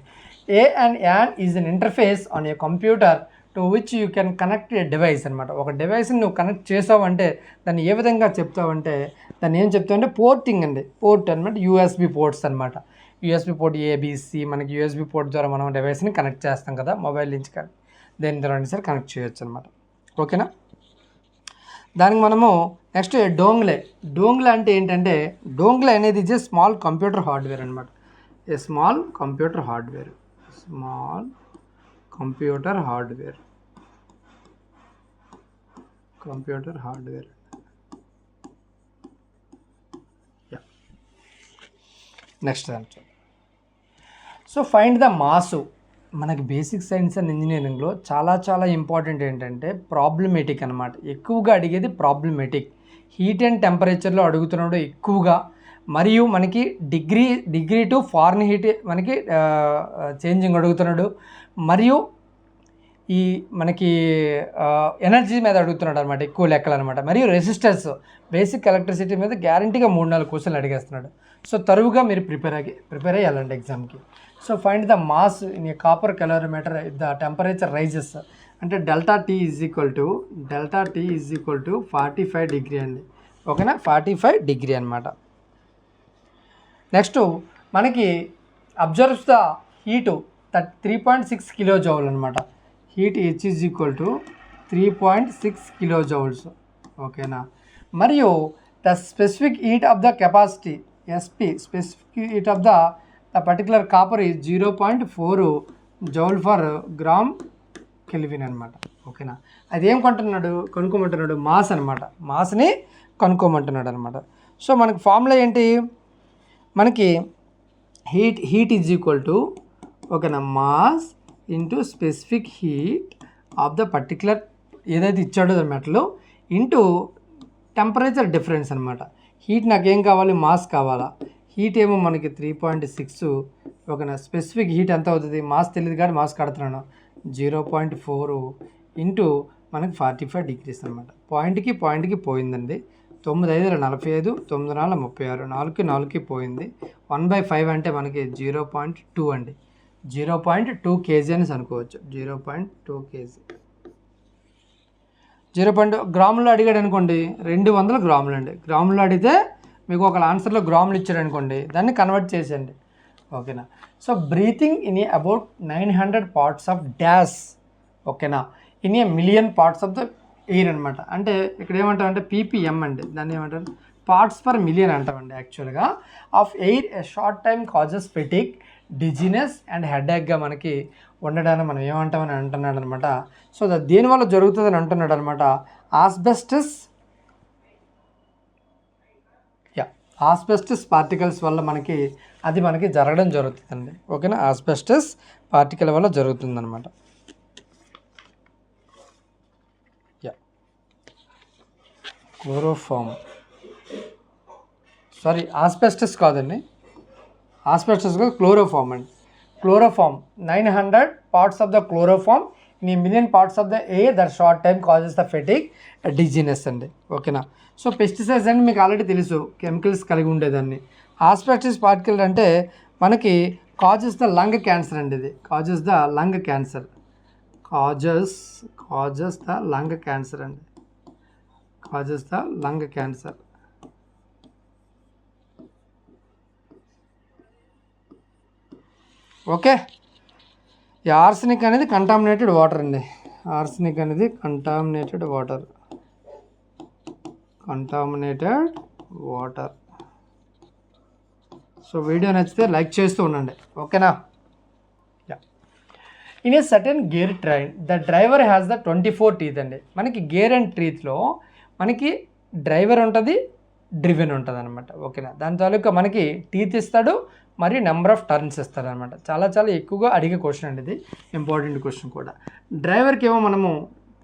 ఏ and an is an interface on a computer to which you can connect A device అనమాట. ఒక డివైస్ని నువ్వు కనెక్ట్ చేసావంటే దాన్ని ఏ విధంగా చెప్తావంటే, దాన్ని ఏం చెప్తావంటే పోర్టింగ్ అండి. పోర్ట్ అనమాట యూఎస్బి పోర్ట్స్ అనమాట. యూఎస్బి పోర్ట్ ఏబిసి, మనకి యూఎస్బి పోర్ట్ ద్వారా మనం డివైస్ని కనెక్ట్ చేస్తాం కదా, మొబైల్ నుంచి కానీ దేని ద్వారా సరే కనెక్ట్ చేయొచ్చు అనమాట. ఓకేనా. దానికి మనము నెక్స్ట్ డోంగ్లే అంటే ఏంటంటే, డోంగ్లే అనేది is a small computer hardware అనమాట. A small computer hardware. Next దాంట్లో సో ఫైండ్ ద మాసు. మనకి బేసిక్ సైన్స్ అండ్ ఇంజనీరింగ్లో చాలా ఇంపార్టెంట్ ఏంటంటే ప్రాబ్లమేటిక్ అనమాట. ఎక్కువగా అడిగేది ప్రాబ్లమేటిక్. హీట్ అండ్ టెంపరేచర్లో అడుగుతున్నాడు ఎక్కువగా, మరియు మనకి డిగ్రీ టు ఫారెన్ హీట్ మనకి చేంజింగ్ అడుగుతున్నాడు, మరియు ఈ మనకి ఎనర్జీ మీద అడుగుతున్నాడు అనమాట, ఎక్కువ లెక్కలు అనమాట. మరియు రెసిస్టర్స్, బేసిక్ ఎలక్ట్రిసిటీ మీద గ్యారంటీగా 3-4 క్వశ్చన్లు అడిగేస్తున్నాడు. సో తరువుగా మీరు ప్రిపేర్ అయ్యి వెళ్ళండి ఎగ్జామ్కి. So find the mass in a copper calorimeter the temperature rises అంటే delta T is equal to 45 degree అండి. ఓకేనా, 45 డిగ్రీ అనమాట. నెక్స్ట్ మనకి absorbs the heat 3.6 kilo joule అనమాట. Heat H is equal to 3.6 kilo joules. ఓకేనా. మరియు the specific heat of the capacity SP, specific heat of the particular copper is 0.4 joule per gram kelvin అనమాట. ఓకేనా. అది ఏం కనుక్కోమంటున్నాడు mass అనమాట. మాస్ని కనుక్కోమంటున్నాడు అనమాట. So మనకి ఫార్ములా ఏంటి, మనకి హీట్ ఈజ్ ఈక్వల్ టు ఓకేనా mass into specific heat of the particular ఏదైతే ఇచ్చాడో మెటల్ ఇంటూ టెంపరేచర్ డిఫరెన్స్ అనమాట. హీట్ నాకేం కావాలి, మాస్ కావాలా. హీట్ ఏమో మనకి 3.6. ఓకేనా. స్పెసిఫిక్ హీట్ ఎంత అవుతుంది, మాస్ తెలియదు కానీ మాస్ కడుతున్నాను, 0.4 ఇంటూ మనకి 45 డిగ్రీస్ అనమాట. పాయింట్కి పోయిందండి. 9×5 45, 9×4 36, 4కి పోయింది. 1/5 అంటే మనకి 0.2 అండి. 0.2 kg అని అనుకోవచ్చు. 0.2 kg. 0.2 గ్రాములు అడిగాడు అనుకోండి, 200 గ్రాములు అండి. గ్రాములు అడిగితే మీకు ఒక ఆన్సర్లో గ్రాములు ఇచ్చాడు అనుకోండి, దాన్ని కన్వర్ట్ చేసేయండి. ఓకేనా. So breathing in a about 900 parts of dash. ఓకేనా. In a million parts of the air అనమాట. అంటే ఇక్కడ ఏమంటామంటే పీపీఎం అండి, దాన్ని ఏమంటారు పార్ట్స్ పర్ మిలియన్ అంటామండి. యాక్చువల్గా of air a short time causes fatigue, dizziness and హెడేక్గా మనకి ఉండడాన్ని మనం ఏమంటామని అంటున్నాడు అనమాట. సో దేనివల్ల జరుగుతుందని అంటున్నాడు అనమాట. ఆస్బెస్టస్ పార్టికల్స్ వల్ల మనకి జరగడం జరుగుతుందండి. ఓకేనా. ఆస్బెస్టస్ పార్టికల్ వల్ల జరుగుతుందన్నమాట. క్లోరోఫామ్, సారీ ఆస్బెస్టస్ కాదండి, ఆస్బెస్టాస్ క్లోరోఫామ్ అండి. Chloroform 900 parts of the chloroform in a million parts of the air that short time causes the fatigue dizziness అండి. ఓకేనా. సో పెస్టిసైడ్స్ అంటే మీకు ఆల్రెడీ తెలుసు, కెమికల్స్ కలిగి ఉండేదాన్ని. ఆస్బెస్టాస్ పార్టికల్ అంటే మనకి కాజెస్ ద లంగ్ క్యాన్సర్ అండి. ఇది causes the lung cancer, causes the lung cancer అండి, causes the lung cancer. Okay. ఈ ఆర్సెనిక్ అనేది కంటామినేటెడ్ వాటర్ అండి. ఆర్సెనిక్ అనేది కంటామినేటెడ్ వాటర్. సో వీడియో నచ్చితే లైక్ చేస్తూ ఉండండి. ఓకేనా. In a certain gear train the driver has the 24 teeth అండి. మనకి గేర్ అండ్ ట్రీత్లో మనకి డ్రైవర్ ఉంటుంది, డ్రివెన్ ఉంటుంది అనమాట. ఓకేనా. దాని తాలూకా మనకి టీత్ ఇస్తాడు, మరియు నెంబర్ ఆఫ్ టర్న్స్ ఇస్తాడు అనమాట. చాలా చాలా ఎక్కువగా అడిగే క్వశ్చన్ అండి ఇది, ఇంపార్టెంట్ క్వశ్చన్ కూడా. డ్రైవర్కి ఏమో మనము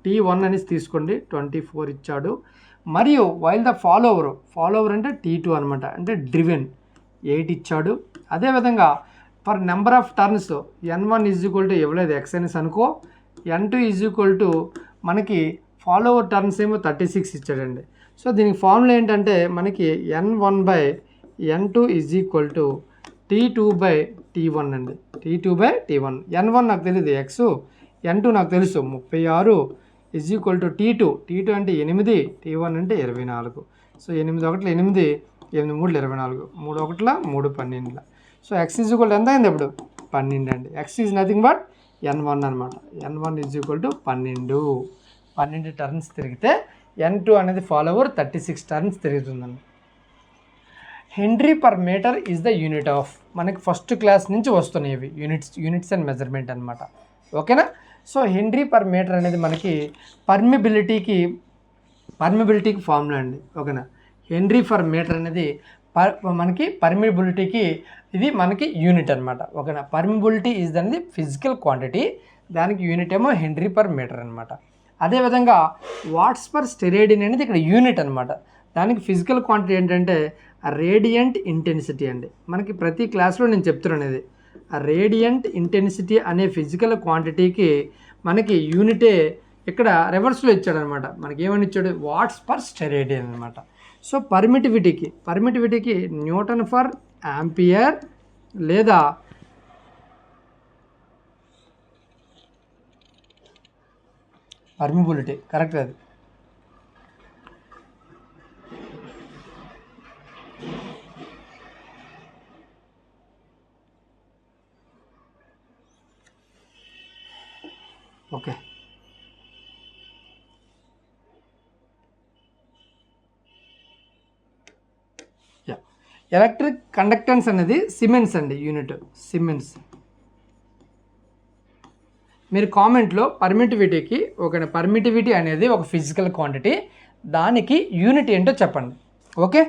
T1 అనేసి తీసుకోండి, 24 ఇచ్చాడు. మరియు వైల్ ద ఫాలోవర్ అంటే T2 అనమాట, అంటే డ్రివెన్ 8 ఇచ్చాడు. అదేవిధంగా for number of turns N1 ఇవ్వలేదు ఎక్స్ అనేసి అనుకో, N2 మనకి ఫాలోవర్ టర్న్స్ ఏమో 36 ఇచ్చాడండి. సో దీనికి ఫార్ములా ఏంటంటే మనకి N1/N2 T2/T1 అండి. T2/T1. N1 నాకు తెలియదు ఎక్స్, N2 నాకు తెలుసు 36 T2 అంటే 8, T1 అంటే 24. సో 8 1 8, 8 3 24, 3 1 3 12. సో x ఎంత అయింది ఇప్పుడు 12 అండి. x is nothing but N1 అనమాట. N1 12 టర్న్స్ తిరిగితే N2 అనేది ఫాలోవర్ 36 టర్న్స్ తిరుగుతుందండి. Henry per metre is the unit of, మనకి ఫస్ట్ క్లాస్ నుంచి వస్తున్నాయి ఇవి యూనిట్స్ అండ్ మెజర్మెంట్ అనమాట. ఓకేనా. సో హెన్రీ పర్ మీటర్ అనేది మనకి పర్మిబిలిటీకి ఫార్ములా అండి. ఓకేనా. హెన్రీ పర్ మీటర్ అనేది మనకి పర్మిబిలిటీకి ఇది మనకి యూనిట్ అనమాట. ఓకేనా. పర్మిబిలిటీ ఈజ్ అనేది ఫిజికల్ క్వాంటిటీ, దానికి యూనిట్ ఏమో హెన్రీ పర్ మీటర్ అనమాట. అదేవిధంగా వాట్స్ పర్ స్టెరాయిడిన్ అనేది ఇక్కడ యూనిట్ అనమాట. దానికి ఫిజికల్ క్వాంటిటీ ఏంటంటే రేడియంట్ ఇంటెన్సిటీ అండి. మనకి ప్రతి క్లాస్లో నేను చెప్తున్నాను ఇది, రేడియంట్ ఇంటెన్సిటీ అనే ఫిజికల్ క్వాంటిటీకి మనకి యూనిటే ఇక్కడ రివర్స్లో ఇచ్చాడనమాట. మనకి ఏమని ఇచ్చాడు, వాట్స్ పర్ స్టెరాయిడిన్ అనమాట. సో పర్మిటివిటీకి న్యూటన్ ఫర్ యాంపియర్ లేదా పర్మిబిలిటీ కరెక్ట్ అది. ఓకే. ఎలక్ట్రిక్ కండక్టెన్స్ అనేది సిమెన్స్ అండి, యూనిట్ సిమెన్స్. మీరు కామెంట్లో పర్మిటివిటీ అనేది ఒక ఫిజికల్ క్వాంటిటీ, దానికి యూనిట్ ఏంటో చెప్పండి. Okay.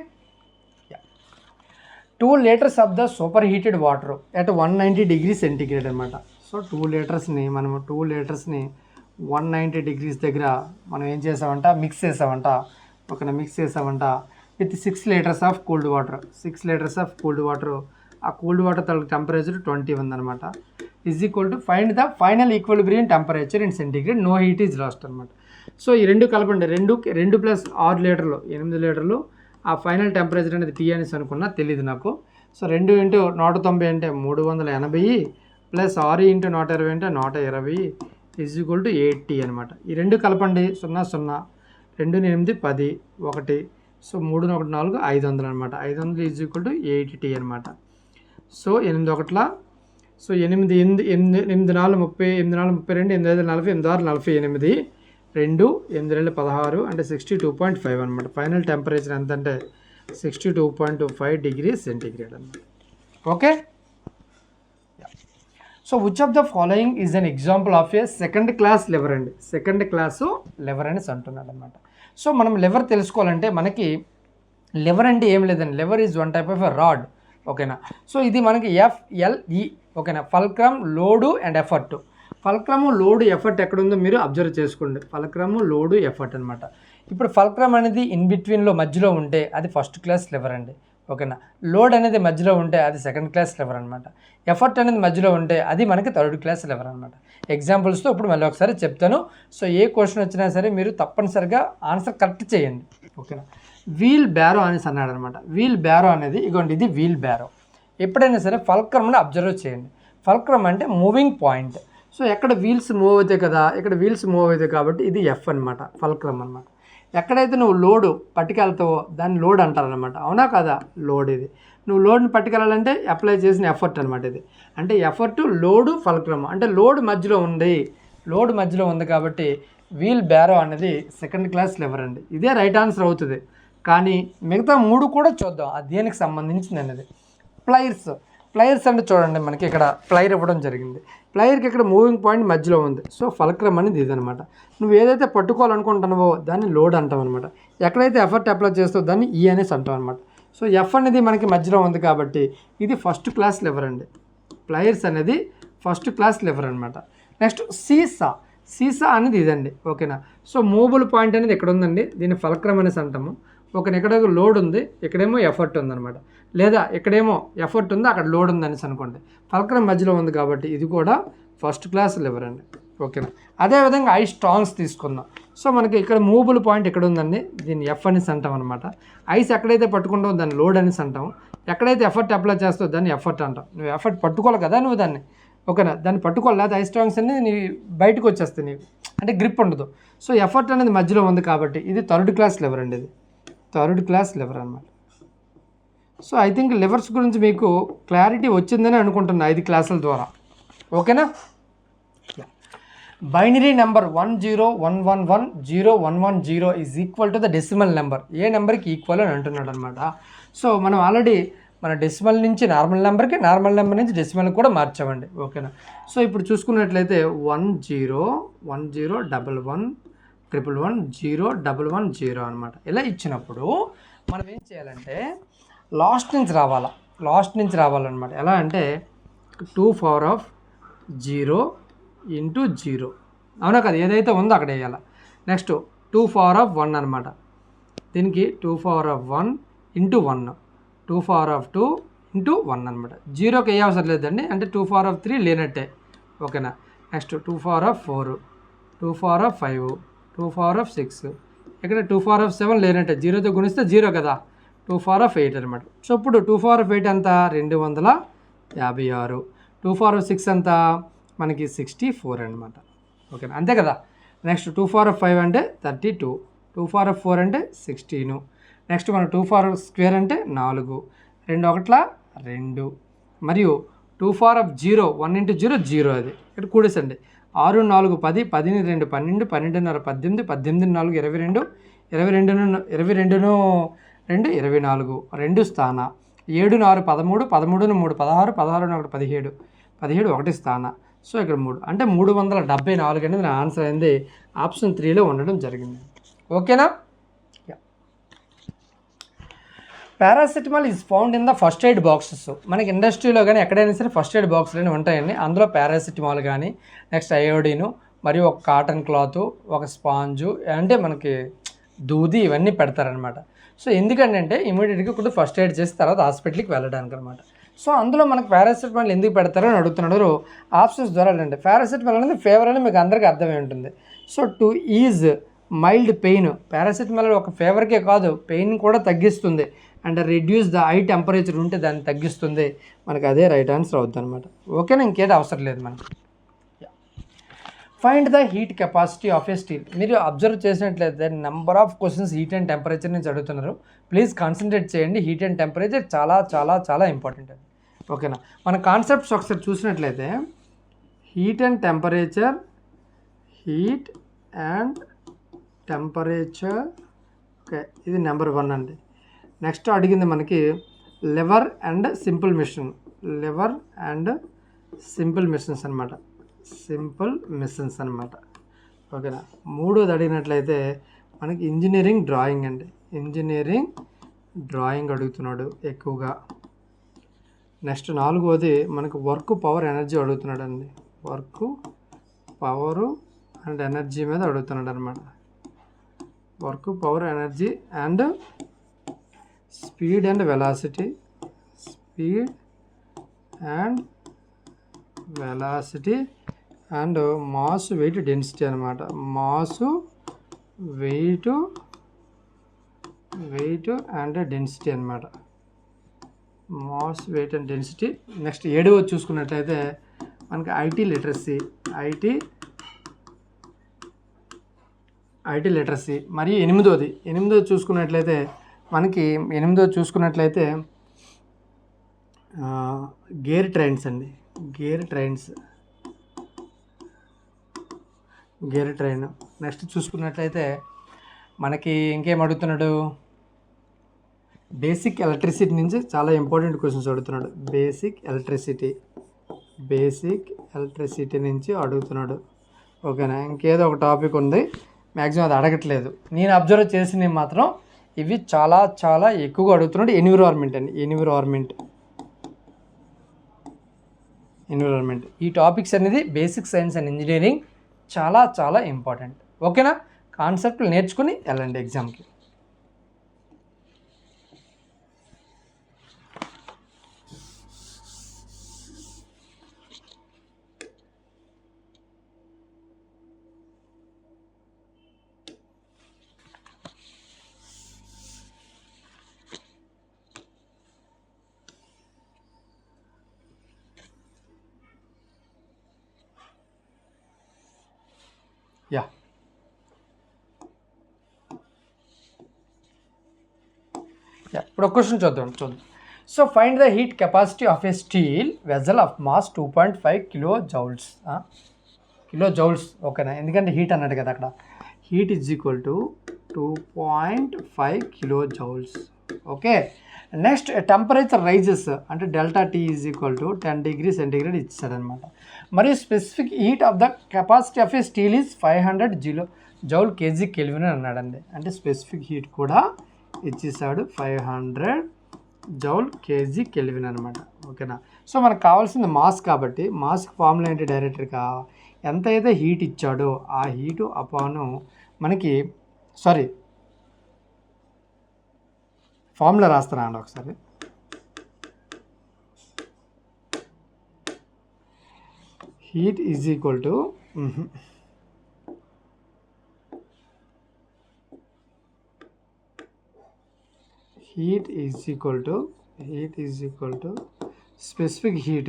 2 liters of the super heated water at 190 degrees centigrade అనమాట. సో 2 లీటర్స్ని 190 degrees దగ్గర మనం ఏం చేసామంట, మిక్స్ చేసామంట with 6 liters of cold water. 6 liters of cold water, ఆ కోల్డ్ వాటర్ తల టెంపరేచర్ 20 ఉందన్నమాట. Find the final equilibrium temperature in centigrade, no heat is lost అనమాట. సో ఈ రెండు కలపండి, 2 + 6 లీటర్లు 8 లీటర్లు. ఆ ఫైనల్ టెంపరేచర్ అనేది T అనేసి అనుకున్నా, తెలియదు నాకు. సో 2 × 190 అంటే 380 + 6 × 120 అంటే 120 8T అనమాట. ఈ రెండు కలపండి, 0 0 2 8 10 1. సో 3 1 4 500 అనమాట. 500 8T అనమాట. సో 8 1 సో 8 8 8 4 30 8 4 32 8 5 40 8 6 48 2 8 2 16 అంటే 62.5 అనమాట. ఫైనల్ టెంపరేచర్ ఎంత అంటే 62.25 degrees సెంటిగ్రేడ్ అనమాట. Okay. So which of the following is an example of A second class liver అండి. సెకండ్ క్లాసు లివర్ అనేసి అంటున్నాడు అనమాట. సో మనం లివర్ తెలుసుకోవాలంటే మనకి లివర్ అంటే ఏం లేదండి, lever is one type of a rod. ఓకేనా. సో ఇది మనకి FLE. ఓకేనా. Fulcrum, load and effort. Fulcrum, load, effort ఎక్కడుందో మీరు అబ్జర్వ్ చేసుకోండి. ఫల్క్రము, లోడు, ఎఫర్ట్ అనమాట. ఇప్పుడు ఫల్క్రమ్ అనేది ఇన్ బిట్వీన్లో మధ్యలో ఉంటే అది ఫస్ట్ క్లాస్ లివర్ అండి. ఓకేనా. లోడ్ అనేది మధ్యలో ఉంటే అది సెకండ్ క్లాస్ లెవర్ అనమాట. ఎఫర్ట్ అనేది మధ్యలో ఉంటే అది మనకి థర్డ్ క్లాస్ లెవర్ అనమాట. ఎగ్జాంపుల్స్తో ఇప్పుడు మళ్ళీ ఒకసారి చెప్తాను. సో ఏ క్వశ్చన్ వచ్చినా సరే మీరు తప్పనిసరిగా ఆన్సర్ కరెక్ట్ చేయండి. ఓకేనా. వీల్ బ్యారో అనేసి అన్నాడు అనమాట. వీల్ బ్యారో అనేది ఇగోండి, ఇది వీల్ బ్యారో. ఎప్పుడైనా సరే ఫల్క్రమ్ని అబ్జర్వ్ చేయండి. ఫల్క్రమ్ అంటే మూవింగ్ పాయింట్. సో ఎక్కడ వీల్స్ మూవ్ అవుతాయి కదా, ఇక్కడ వీల్స్ మూవ్ అవుతాయి కాబట్టి ఇది ఎఫ్ అనమాట, ఫల్క్రమ్ అనమాట. ఎక్కడైతే నువ్వు లోడు పట్టుకెళ్తావో దాన్ని లోడ్ అంటారనమాట. అవునా కదా, లోడ్ ఇది. నువ్వు లోడ్ని పట్టుకెళ్ళాలంటే అప్లై చేసిన ఎఫర్ట్ అనమాట ఇది. అంటే ఎఫర్ట్, లోడు, ఫల్క్రమ్ అంటే లోడ్ మధ్యలో ఉంది. లోడ్ మధ్యలో ఉంది కాబట్టి వీల్ బ్యారో అనేది సెకండ్ క్లాస్ లెవర్ అండి. ఇదే రైట్ ఆన్సర్ అవుతుంది. కానీ మిగతా 3 కూడా చూద్దాం అది దేనికి సంబంధించింది అనేది. ప్లైర్స్ అంటే చూడండి, మనకి ఇక్కడ ప్లైర్ ఇవ్వడం జరిగింది. ప్లైర్కి ఇక్కడ మూవింగ్ పాయింట్ మధ్యలో ఉంది. సో ఫల్క్రమ్ అనేది ఇదనమాట. నువ్వు ఏదైతే పట్టుకోవాలనుకుంటున్నావో దాన్ని లోడ్ అంటావు అనమాట. ఎక్కడైతే ఎఫర్ట్ అప్లై చేస్తావో దాన్ని ఈ అనేసి అంటావు అనమాట. సో ఎఫ్ అనేది మనకి మధ్యలో ఉంది కాబట్టి ఇది ఫస్ట్ క్లాస్ లెవర్ అండి. ప్లైర్స్ అనేది ఫస్ట్ క్లాస్ లెవర్ అనమాట. నెక్స్ట్ సీసా అనేది ఇదండి. ఓకేనా. సో మూవబుల్ పాయింట్ అనేది ఇక్కడ ఉందండి, దీన్ని ఫల్క్రమ్ అనేసి అంటాము. ఓకే, ఇక్కడ లోడ్ ఉంది, ఇక్కడేమో ఎఫర్ట్ ఉందన్నమాట. లేదా ఇక్కడేమో ఎఫర్ట్ ఉంది, అక్కడ లోడ్ ఉంది అనేసి అనుకోండి. ఫల్క్రమ్ మధ్యలో ఉంది కాబట్టి ఇది కూడా ఫస్ట్ క్లాస్ లెవర్ అండి. ఓకేనా. అదేవిధంగా ఐ స్ట్రాంగ్స్ తీసుకుందాం. సో మనకి ఇక్కడ మూవబుల్ పాయింట్ ఇక్కడ ఉందండి, దీన్ని ఎఫ్ అనేసి అంటాం అనమాట. ఐస్ ఎక్కడైతే పట్టుకుంటావో దాన్ని లోడ్ అనేసి అంటాం. ఎక్కడైతే ఎఫర్ట్ అప్లై చేస్తావో దాన్ని ఎఫర్ట్ అంటాం. నువ్వు ఎఫర్ట్ పట్టుకోవాలి కదా నువ్వు దాన్ని. ఓకేనా, దాన్ని పట్టుకోవాలి, లేదా ఐ స్ట్రాంగ్స్ అనేది నీ బయటకు వచ్చేస్తాయి నీకు, అంటే గ్రిప్ ఉండదు. సో ఎఫర్ట్ అనేది మధ్యలో ఉంది కాబట్టి ఇది థర్డ్ క్లాస్ లెవర్ అండి. ఇది థర్డ్ క్లాస్ లెవర్ అనమాట. సో ఐ థింక్ లెవర్స్ గురించి మీకు క్లారిటీ వచ్చిందని అనుకుంటున్నా 5 క్లాసుల ద్వారా. ఓకేనా. Binary number 101110110 is equal to the decimal number. ఏ నెంబర్కి ఈక్వల్ అని అంటున్నాడు అనమాట. సో మనం ఆల్రెడీ మన డెసిమల్ నుంచి నార్మల్ నెంబర్కి, నార్మల్ నెంబర్ నుంచి డెసిమల్ కూడా మార్చామండి. ఓకేనా. సో ఇప్పుడు చూసుకున్నట్లయితే 1011111110 అనమాట. ఇలా ఇచ్చినప్పుడు మనం ఏం చేయాలంటే లాస్ట్ నుంచి రావాలన్నమాట. ఎలా అంటే 2 పవర్ ఆఫ్ 0 ఇంటూ 0, అవునా కదా, ఏదైతే ఉందో అక్కడ వేయాలి. నెక్స్ట్ 2 పవర్ ఆఫ్ 1 అనమాట. దీనికి 2 power of 1 into 1, 2 power of 2 into 1 అనమాట. 0కి ఏ అవసరం లేదండి, అంటే 2 పవర్ ఆఫ్ 3 లేనట్టే. ఓకేనా. Next 2 power of 4, 2 power of 5, 2 power of 6, ఇక్కడ 2 పవర్ ఆఫ్ 7 లేనట్టే, 0తో గుణిస్తే 0 కదా, 2 పవర్ ఆఫ్ 8 అనమాట. సో ఇప్పుడు 2 పవర్ ఆఫ్ 8 ఎంత, 256. 2 పవర్ ఆఫ్ 6 ఎంత, మనకి 64 అనమాట. ఓకేనా, అంతే కదా. నెక్స్ట్ 2 పవర్ ఆఫ్ 5 అంటే 32, 2 పవర్ ఆఫ్ 4 అంటే 16. నెక్స్ట్ మన 2 పవర్ ఆఫ్ స్క్వేర్ అంటే 4, 2 1 2, మరియు 2 పవర్ ఆఫ్ 0 1 ఇంటూ 0 0, అది ఇక్కడ కూడేసండి. 6 4 10, 10 2 12, 12 18, 18 4 22, 22 2 24, 2 స్థాన, 7 4 13, 13 3 16, 16 1 17, 17 1 స్థాన. సో ఇక్కడ 3 అంటే 374 అనేది నా ఆన్సర్ అయింది. ఆప్షన్ 3లో ఉండడం జరిగింది. ఓకేనా. Paracetamol is found in the first aid boxes. మనకి ఇండస్ట్రీలో కానీ ఎక్కడైనా సరే ఫస్ట్ ఎయిడ్ బాక్సులు ఉంటాయండి. అందులో పారాసిటమాల్ కానీ, నెక్స్ట్ అయోడిను, మరియు ఒక కాటన్ క్లాత్, ఒక స్పాంజు, అంటే మనకి దూది, ఇవన్నీ పెడతారనమాట. సో ఎందుకంటే ఇమీడియట్గా కూడా ఫస్ట్ ఎయిడ్ చేసి తర్వాత హాస్పిటల్కి వెళ్ళడానికి అనమాట. సో అందులో మనకు పారాసిటమాల్ ఎందుకు పెడతారో అని అడుగుతున్నాడు. ఆప్షన్స్ ద్వారా అండి. పారాసిటమాల్ అనేది ఫీవర్ అని మీకు అందరికీ అర్థమై ఉంటుంది. So to is mild pain, paracetamol ఒక ఫీవర్కే కాదు పెయిన్ కూడా తగ్గిస్తుంది. And reduce the high temperature ఉంటే దాన్ని తగ్గిస్తుంది. మనకు అదే రైట్ ఆన్సర్ అవుతుంది అనమాట. ఓకేనా, ఇంకేది అవసరం లేదు మనకి. Find the heat capacity of a steel. మీరు అబ్జర్వ్ చేసినట్లయితే number of questions heat and temperature నుంచి అడుగుతున్నారు. ప్లీజ్ కాన్సన్ట్రేట్ చేయండి. హీట్ అండ్ టెంపరేచర్ చాలా చాలా చాలా ఇంపార్టెంట్ అండి. ఓకేనా, మన కాన్సెప్ట్స్ ఒకసారి చూసినట్లయితే హీట్ అండ్ టెంపరేచర్, ఓకే, ఇది నెంబర్ 1 అండి. నెక్స్ట్ అడిగింది మనకి లెవర్ అండ్ సింపుల్ మిషన్స్ అనమాట. ఓకేనా. 3వది అడిగినట్లయితే మనకి ఇంజనీరింగ్ డ్రాయింగ్ అండి. ఇంజనీరింగ్ డ్రాయింగ్ అడుగుతున్నాడు ఎక్కువగా. నెక్స్ట్ 4వది మనకు వర్క్ పవర్ ఎనర్జీ అడుగుతున్నాడు అండి. వర్క్ పవరు అండ్ ఎనర్జీ మీద అడుగుతున్నాడు అనమాట. Work power energy and speed and velocity, speed and velocity and mass weight density అనమాట. మాసు వెయిట్ అండ్ డెన్సిటీ అనమాట. Mass weight and density. Next 7వ చూసుకున్నట్లయితే మనకి ఐటీ లిటరసీ, ఐటీ లిటరసీ. మరియు 8వ చూసుకున్నట్లయితే మనకి 8వ చూసుకున్నట్లయితే గేర్ ట్రైన్స్ అండి, గేర్ ట్రైన్. నెక్స్ట్ చూసుకున్నట్లయితే మనకి ఇంకేం అడుగుతున్నాడు, బేసిక్ ఎలక్ట్రిసిటీ నుంచి చాలా ఇంపార్టెంట్ క్వశ్చన్స్ అడుగుతున్నాడు. బేసిక్ ఎలక్ట్రిసిటీ నుంచి అడుగుతున్నాడు. ఓకేనా. ఇంకేదో ఒక టాపిక్ ఉంది, మ్యాక్సిమం అది అడగట్లేదు. నేను అబ్జర్వ్ చేసినవి మాత్రం ఇవి చాలా చాలా ఎక్కువగా అడుగుతున్నాడు. ఎన్విరాన్మెంట్ అండి, ఎన్విరాన్మెంట్. ఈ టాపిక్స్ అనేది బేసిక్ సైన్స్ అండ్ ఇంజనీరింగ్ చాలా చాలా ఇంపార్టెంట్. ఓకేనా. కాన్సెప్ట్లు నేర్చుకుని వెళ్ళండి ఎగ్జామ్కి. యా ఇప్పుడు ఒక క్వశ్చన్ చూద్దాం. So find the heat capacity of a steel vessel of mass 2.5 kilo joules. ఓకేనా. ఎందుకంటే హీట్ అన్నాడు కదా అక్కడ. Heat is equal to 2.5 kilo joules. Okay. Next temperature rises అంటే delta T is equal to 10 degree centigrade ఇచ్చాడనమాట. మరియు specific heat of the capacity of a steel is 500 joule kg kelvin అని అన్నాడండి. అంటే స్పెసిఫిక్ హీట్ కూడా ఇచ్చేసాడు 500 joule kg kelvin అనమాట. ఓకేనా. సో మనకు కావాల్సింది మాస్ కాబట్టి మాస్కి ఫార్ములా ఏంటి, డైరెక్ట్గా ఎంత అయితే హీట్ ఇచ్చాడో ఆ హీటు అపాను మనకి ఫార్ములా రాస్తారా అండి ఒకసారి. Heat is equal to heat is equal to specific heat.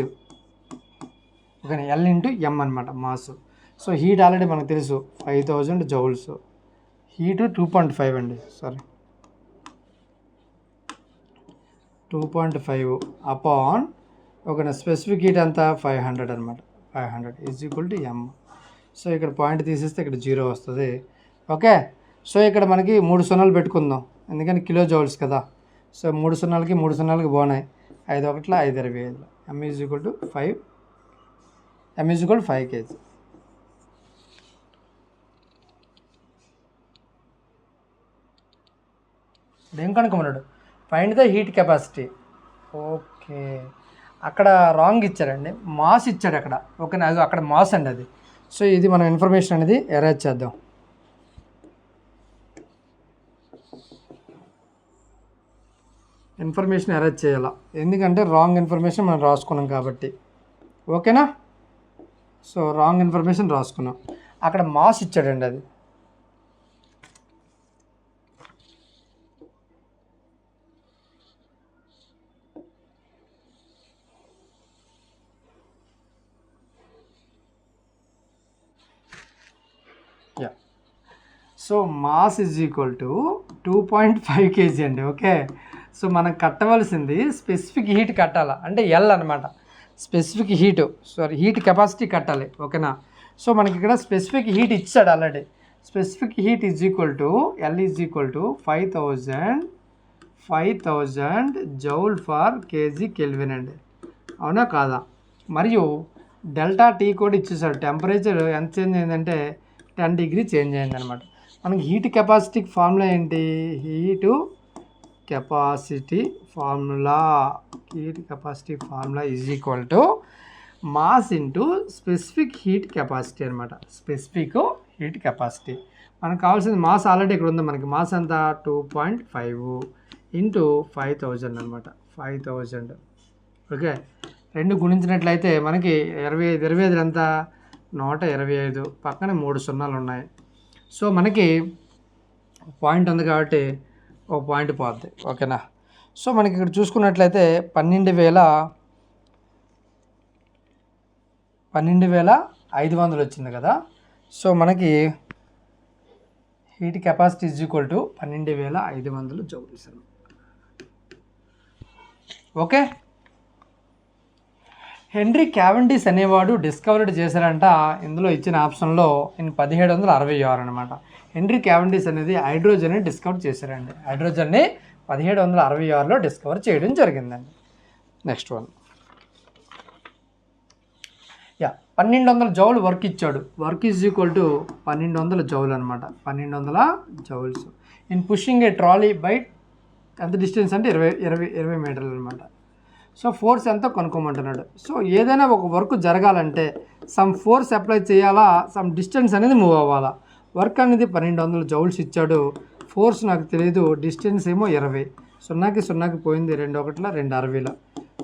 Okay. L into M అనమాట మాస్. సో హీట్ ఆల్రెడీ మనకు తెలుసు 5000 జౌల్స్. హీటు 2.5 అండి, 2.5 అపాన్ ఓకేనా. స్పెసిఫిక్ హీట్ అంతా 500 అనమాట. 500 is equal to M. So ఇక్కడ పాయింట్ తీసేస్తే ఇక్కడ 0 వస్తుంది. ఓకే. సో ఇక్కడ మనకి 3 సున్నాలు పెట్టుకుందాం, ఎందుకంటే కిలో జౌల్స్ కదా. సో 3 సున్నాలకి బాగున్నాయి. 5 1 5 25. M is equal to 5 kg. ఏం కనుక్కున్నాడు, find the heat capacity. Okay. అక్కడ రాంగ్ ఇచ్చారండి, మాస్ ఇచ్చాడు అక్కడ. ఓకేనా. అది అక్కడ మాస్ అండి అది. సో ఇది మనం ఇన్ఫర్మేషన్ అనేది ఎరేజ్ చేద్దాం. ఇన్ఫర్మేషన్ ఎరేజ్ చేయాలా, ఎందుకంటే రాంగ్ ఇన్ఫర్మేషన్ మనం రాసుకున్నాం కాబట్టి. ఓకేనా. సో రాంగ్ ఇన్ఫర్మేషన్ రాసుకున్నాం, అక్కడ మాస్ ఇచ్చాడండి అది. So mass is equal to 2.5 kg అండి. ఓకే. సో మనం కట్టవలసింది స్పెసిఫిక్ హీట్ కట్టాలా అంటే L అనమాట. స్పెసిఫిక్ హీట్ కెపాసిటీ కట్టాలి. ఓకేనా. సో మనకి ఇక్కడ స్పెసిఫిక్ హీట్ ఇచ్చాడు already. Specific heat is equal to L is equal to 5000 joule for KG kelvin అండి. అవునా కాదా. మరియు డెల్టా టీ కూడా ఇచ్చేసాడు. టెంపరేచర్ ఎంత చేంజ్ అయిందంటే 10 డిగ్రీ చేంజ్ అయింది అనమాట. మనకి హీట్ కెపాసిటీకి ఫార్ములా ఏంటి, heat capacity formula is equal to mass into specific heat capacity అనమాట. స్పెసిఫిక్ హీట్ కెపాసిటీ మనకు కావాల్సింది మాస్ ఆల్రెడీ ఇక్కడ ఉంది. మనకి మాస్ అంతా 2.5, ఇంటూ 5000 అనమాట. 5000 ఓకే. 2 గుణించినట్లయితే మనకి 25 ఎంత 125, పక్కన 3 సున్నాలు ఉన్నాయి. సో మనకి పాయింట్ ఉంది కాబట్టి ఒక పాయింట్ పోద్ది. ఓకేనా. సో మనకి ఇక్కడ చూసుకున్నట్లయితే 12,500 వచ్చింది కదా. సో మనకి heat capacity is equal to 12,500 joules. Okay. Henry Cavendish అనేవాడు డిస్కవర్డ్ చేశారంట ఇందులో ఇచ్చిన ఆప్షన్లో 1766 అనమాట. హెన్రీ క్యావెండిష్ అనేది హైడ్రోజన్ని డిస్కవర్ చేశారండి. హైడ్రోజన్ని 1766లో డిస్కవర్ చేయడం జరిగిందండి. నెక్స్ట్ వన్ 1200 జౌల్ వర్క్ ఇచ్చాడు. Work is equal to 1200 joule అనమాట. 1200 joules in pushing A trolley by ఎంత డిస్టెన్స్ అంటే 20 మీటర్లు అనమాట. సో ఫోర్స్ ఎంతో కనుక్కోమంటున్నాడు. సో ఏదైనా ఒక వర్క్ జరగాలంటే సమ్ ఫోర్స్ అప్లై చేయాలా, సమ్ డిస్టెన్స్ అనేది మూవ్ అవ్వాలా. వర్క్ అనేది 1200 జౌల్స్ ఇచ్చాడు. ఫోర్స్ నాకు తెలియదు, డిస్టెన్స్ ఏమో 20. 0కి పోయింది, 2 1 2 60లో.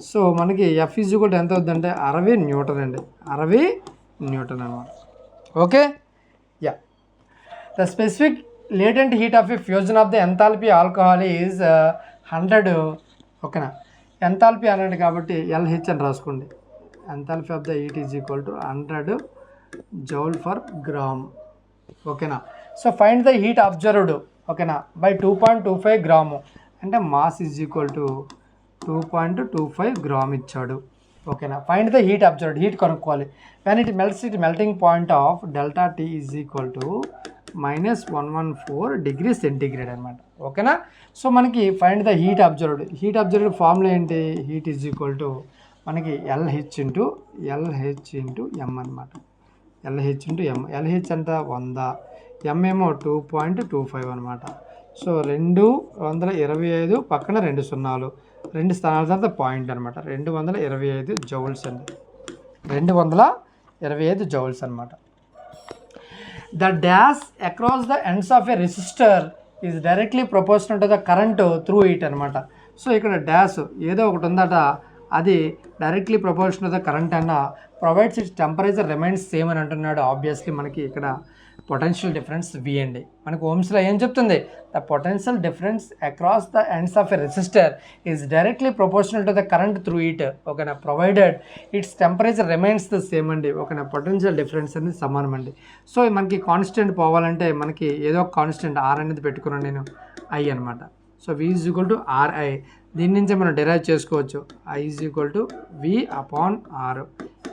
సో మనకి F ఈజ్ ఈక్వల్ టు ఎంత అవుతుందంటే 60 న్యూటన్ అండి. 60 న్యూటన్ అనమాట. Okay. The specific latent heat of a fusion of the enthalpy alcohol is 100. ఓకేనా. ఎంథాల్పీ అన్నాడు కాబట్టి LH అని రాసుకోండి. Enthalpy of the heat is equal to 100 joule per gram. ఓకేనా. So find the heat absorbed. ఓకేనా. By 2.25 gram అంటే mass is equal to 2.25 gram ఇచ్చాడు. ఓకేనా. Find the heat absorbed. Heat కనుక్కోవాలి. When it melts it melting point of delta T is equal to -114 degree centigrade అనమాట. ఓకేనా. So మనకి find the heat absorbed. Heat absorbed formula ఏంటి? Heat is equal to మనకి LH into M అనమాట. LH into M. LH అంట 100, M ఏమో 2.25 అనమాట. So 225 పక్కన 2 సున్నాలు, 2 స్థానాల తర్వాత పాయింట్ అనమాట. 225 జౌల్స్ అండి. 225 జౌల్స్ అనమాట. The dash across the ends of a resistor is directly proportional to the current through it అనమాట. సో ఇక్కడ డాష్ ఏదో ఒకటి ఉందట, అది directly proportional to the current అన్న provides its temperature remains same అని అంటున్నాడు. ఆబ్వియస్లీ మనకి ఇక్కడ పొటెన్షియల్ డిఫరెన్స్ V అండి. మనకు ఓమ్స్లో ఏం చెప్తుంది? The potential difference across the ends of a resistor is directly proportional to the current through it. Okay. Provided its temperature remains the same అండి. ఓకేనా. పొటెన్షియల్ డిఫరెన్స్ అనేది సమానం అండి. సో మనకి కాన్స్టెంట్ పోవాలంటే మనకి ఏదో ఒక కాన్స్టెంట్ R అనేది పెట్టుకున్నాను నేను, I అనమాట. So V is equal to RI. దీని నుంచే మనం డిరైవ్ చేసుకోవచ్చు. I is equal to V/R,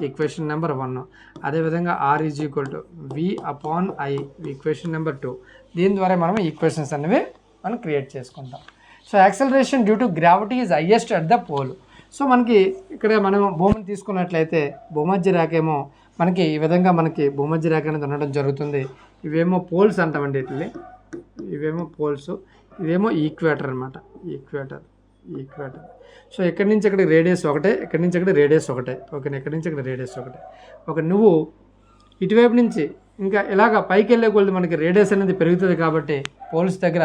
equation number 1. అదేవిధంగా R is equal to V/I, equation number 2. దీని ద్వారా మనం ఈక్వేషన్స్ అనేవి మనం క్రియేట్ చేసుకుంటాం. So acceleration due to gravity is highest at the pole. So మనకి ఇక్కడ మనం భూమిని తీసుకున్నట్లయితే భూమధ్య రేఖ ఏమో మనకి ఈ విధంగా మనకి భూమధ్య రేఖ అనేది ఉండడం జరుగుతుంది. ఇవేమో పోల్స్ అంటామండి. ఇవేమో పోల్స్, ఇవేమో ఈక్వేటర్ అనమాట. ఈక్వేటర్. సో ఎక్కడి నుంచి అక్కడికి రేడియస్ ఒకటే, ఎక్కడి నుంచి అక్కడికి రేడియస్ ఒకటే. ఓకేనా. ఎక్కడి నుంచి అక్కడ రేడియస్ ఒకటే. ఓకే. నువ్వు ఇటువైపు నుంచి ఇంకా ఇలాగ పైకి వెళ్ళే కొద్ది మనకి రేడియస్ అనేది పెరుగుతుంది కాబట్టి పోల్స్ దగ్గర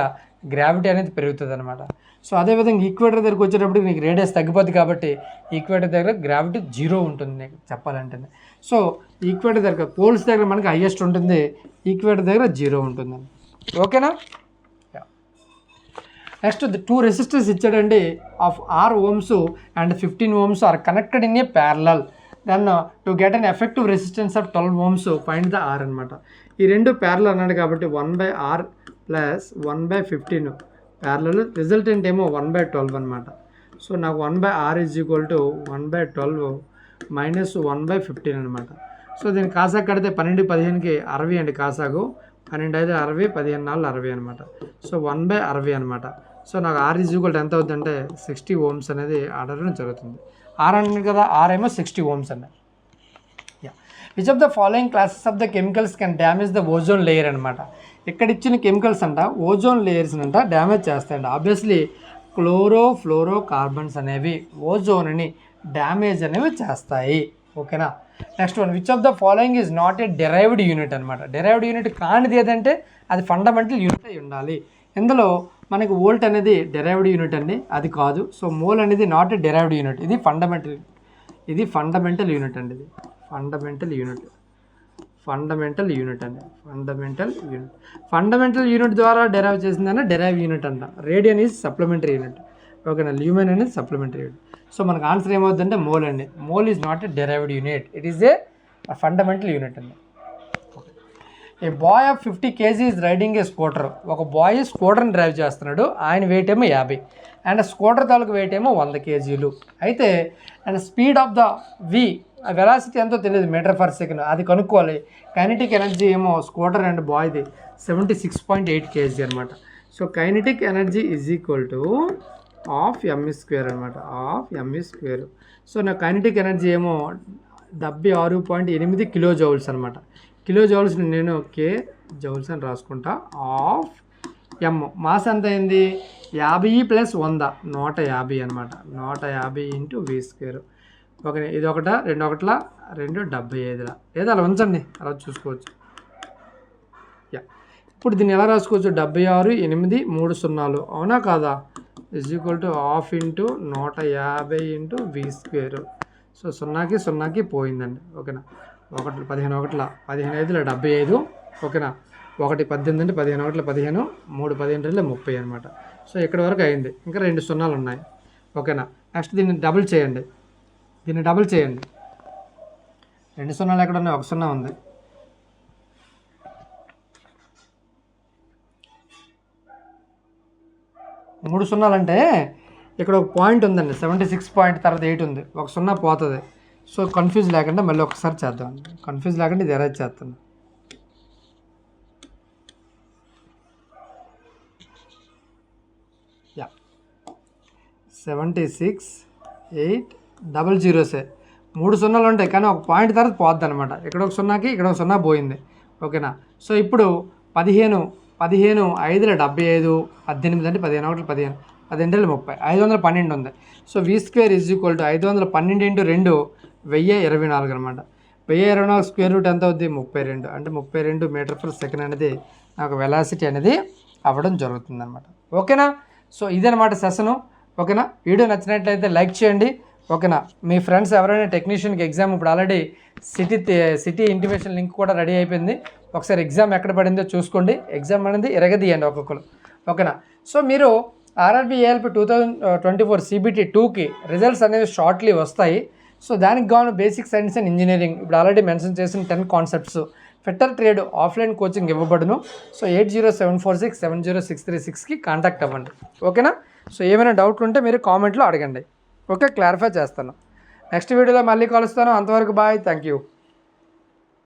గ్రావిటీ అనేది పెరుగుతుంది అనమాట. సో అదేవిధంగా ఈక్వేటర్ దగ్గరికి వచ్చేటప్పుడు నీకు రేడియస్ తగ్గిపోద్ది కాబట్టి ఈక్వేటర్ దగ్గర గ్రావిటీ 0 ఉంటుంది నీకు చెప్పాలంటే. సో ఈక్వేటర్ దగ్గర పోల్స్ దగ్గర మనకి హైయెస్ట్ ఉంటుంది, ఈక్వేటర్ దగ్గర 0 ఉంటుందండి. ఓకేనా. నెక్స్ట్ 2 రెసిస్టర్స్ ఇచ్చాడండి of 6 ohms and 15 ohms are connected in a parallel. Then to get an effective resistance of 12 ohms find the R అనమాట. ఈ రెండు ప్యారలల్ అన్నాడు కాబట్టి 1/R ప్లస్ 1/15 ప్యారలల్, రిజల్టెంట్ ఏమో 1/12 అనమాట. సో నాకు 1/R is equal to 1/12 minus 1/15 అనమాట. So దీన్ని కాసాకు కడితే 12 15కి 60 అండి కాసాకు. 12 5 60, 15 4 60 అనమాట. సో 1/60 అనమాట. సో నాకు R ఈజ్ ఈక్వల్ ఎంత అవుతుందంటే 60 ohms అనేది ఆడడం జరుగుతుంది. R అన్నాడు కదా, R ఏమో 60 ohms అండి. Which of the following classes of the chemicals can damage the ozone layer అనమాట. ఇక్కడ ఇచ్చిన కెమికల్స్ అంట ఓజోన్ లేయర్స్ అంట డ్యామేజ్ చేస్తాయంట. ఆబ్వియస్లీ ఫ్లోరో కార్బన్స్ అనేవి ఓజోన్ని డ్యామేజ్ అనేవి చేస్తాయి. ఓకేనా. Next one, which of the following is not a derived unit అనమాట. డెరైవ్డ్ యూనిట్ కానిది ఏదంటే అది ఫండమెంటల్ యూనిట్ అయి ఉండాలి. ఇందులో మనకి వోల్ట్ అనేది డెరైవ్డ్ యూనిట్ అండి, అది కాదు. సో మోల్ అనేది నాట్ డెరైవ్డ్ యూనిట్, ఇది ఫండమెంటల్ యూనిట్ అండి. ఇది ఫండమెంటల్ యూనిట్ అండి. ఫండమెంటల్ యూనిట్ ద్వారా డెరైవ్ చేసిందన్న డెరైవ్ యూనిట్ అంట. రేడియన్ ఈజ్ సప్లిమెంటరీ యూనిట్, ఓకేనా. ల్యూమెన్ అనేది సప్లిమెంటరీ యూనిట్. సో మనకు ఆన్సర్ ఏమవుతుందంటే మోల్ అండి. Mole is not a derived unit, it is a fundamental unit అండి. A boy of 50 kg is riding a scooter. ఒక boy స్కూటర్ని drive చేస్తున్నాడు, ఆయన వెయిట్ ఏమో 50 అండ్ స్కూటర్ తాలూకు వెయిట్ ఏమో 100 kg. అయితే and speed of the V, velocity ఎంతో తెలియదు, మీటర్ పర్ సెకండ్, అది కనుక్కోవాలి. కైనెటిక్ ఎనర్జీ ఏమో స్కూటర్ అండ్ బాయ్ది 76.8 kg అనమాట. So kinetic energy is equal to half m² అనమాట, హాఫ్ m². సో నా కైనెటిక్ ఎనర్జీ ఏమో 76.8 కిలో జౌల్స్ అనమాట. కిలో జౌల్స్ నేను కే జౌల్స్ అని రాసుకుంటా. హాఫ్ ఎమ్, మాస్ ఎంత అయింది 50 + 100 150 అనమాట. 150 × v². ఓకే, ఇది ఒకట 2 ఒకట్ల 2 75 లేదా అలా ఉంచండి, అలా చూసుకోవచ్చు. యా, ఇప్పుడు దీన్ని ఎలా రాసుకోవచ్చు, 76 8 3 0 అవునా కాదా, is equal to half into 150 × v². So 0కి 0కి పోయిందండి, ఓకేనా. 1 15 ఒకట్ల 15 5 75, ఓకేనా. 1 18 అంటే 15 ఒకట్ల 15, 3 15 30 అనమాట. సో ఇక్కడ వరకు అయింది, ఇంకా 2 0 ఉన్నాయి, ఓకేనా. నెక్స్ట్ దీన్ని డబుల్ చేయండి, 2 0 ఎక్కడ ఉన్నాయి, 1 0 ఉంది. మూడు 0 అంటే ఇక్కడ ఒక పాయింట్ ఉందండి, 76 పాయింట్ తర్వాత 8 ఉంది, 1 0 పోతుంది. సో కన్ఫ్యూజ్ లేకుండా మళ్ళీ ఒకసారి చేద్దాం, కన్ఫ్యూజ్ లేకుండా ఇది ఎరేజ్ చేస్తాను. యా, 76 8 0 3 0 ఉంటాయి, కానీ ఒక పాయింట్ తర్వాత పోద్ది అనమాట. ఇక్కడ ఒక 0కి ఇక్కడ ఒక 0 పోయింది, ఓకేనా. సో ఇప్పుడు 15 5 75, 18 అంటే 15 ఒకటి 15 18 30, 512 ఉంది. So v² is equal to 512 × 2 1024 అనమాట. 1024 స్క్వేర్ రూట్ ఎంత అవుద్ది 32, అంటే 32 మీటర్ పర్ సెకండ్ అనేది నాకు వెలాసిటీ అనేది అవ్వడం జరుగుతుంది అనమాట, ఓకేనా. సో ఇదనమాట సెషను, ఓకేనా. వీడియో నచ్చినట్లయితే లైక్ చేయండి, ఓకేనా. మీ ఫ్రెండ్స్ ఎవరైనా టెక్నీషియన్కి ఎగ్జామ్ ఇప్పుడు ఆల్రెడీ సిటీ ఇంటిమేషన్ లింక్ కూడా రెడీ అయిపోయింది, ఒకసారి ఎగ్జామ్ ఎక్కడ పడిందో చూసుకోండి. ఎగ్జామ్ అనేది ఎరగదీయండి ఒక్కొక్కరు, ఓకేనా. సో మీరు ఆర్ఆర్బీ ఏఎల్పి 2024 CBT 2కి రిజల్ట్స్ అనేవి షార్ట్లీ వస్తాయి. సో దానికి గాను బేసిక్ సైన్స్ అండ్ ఇంజనీరింగ్ ఇప్పుడు ఆల్రెడీ మెన్షన్ చేసిన 10 concepts fitter trade offline coaching ఇవ్వబడును. సో 8074670636కి కాంటాక్ట్ అవ్వండి, ఓకేనా. సో ఏమైనా డౌట్లు ఉంటే మీరు కామెంట్లో అడగండి, ఓకే, క్లారిఫై చేస్తాను. నెక్స్ట్ వీడియోలో మళ్ళీ కలుస్తాను, అంతవరకు బాయ్, థ్యాంక్ యూ.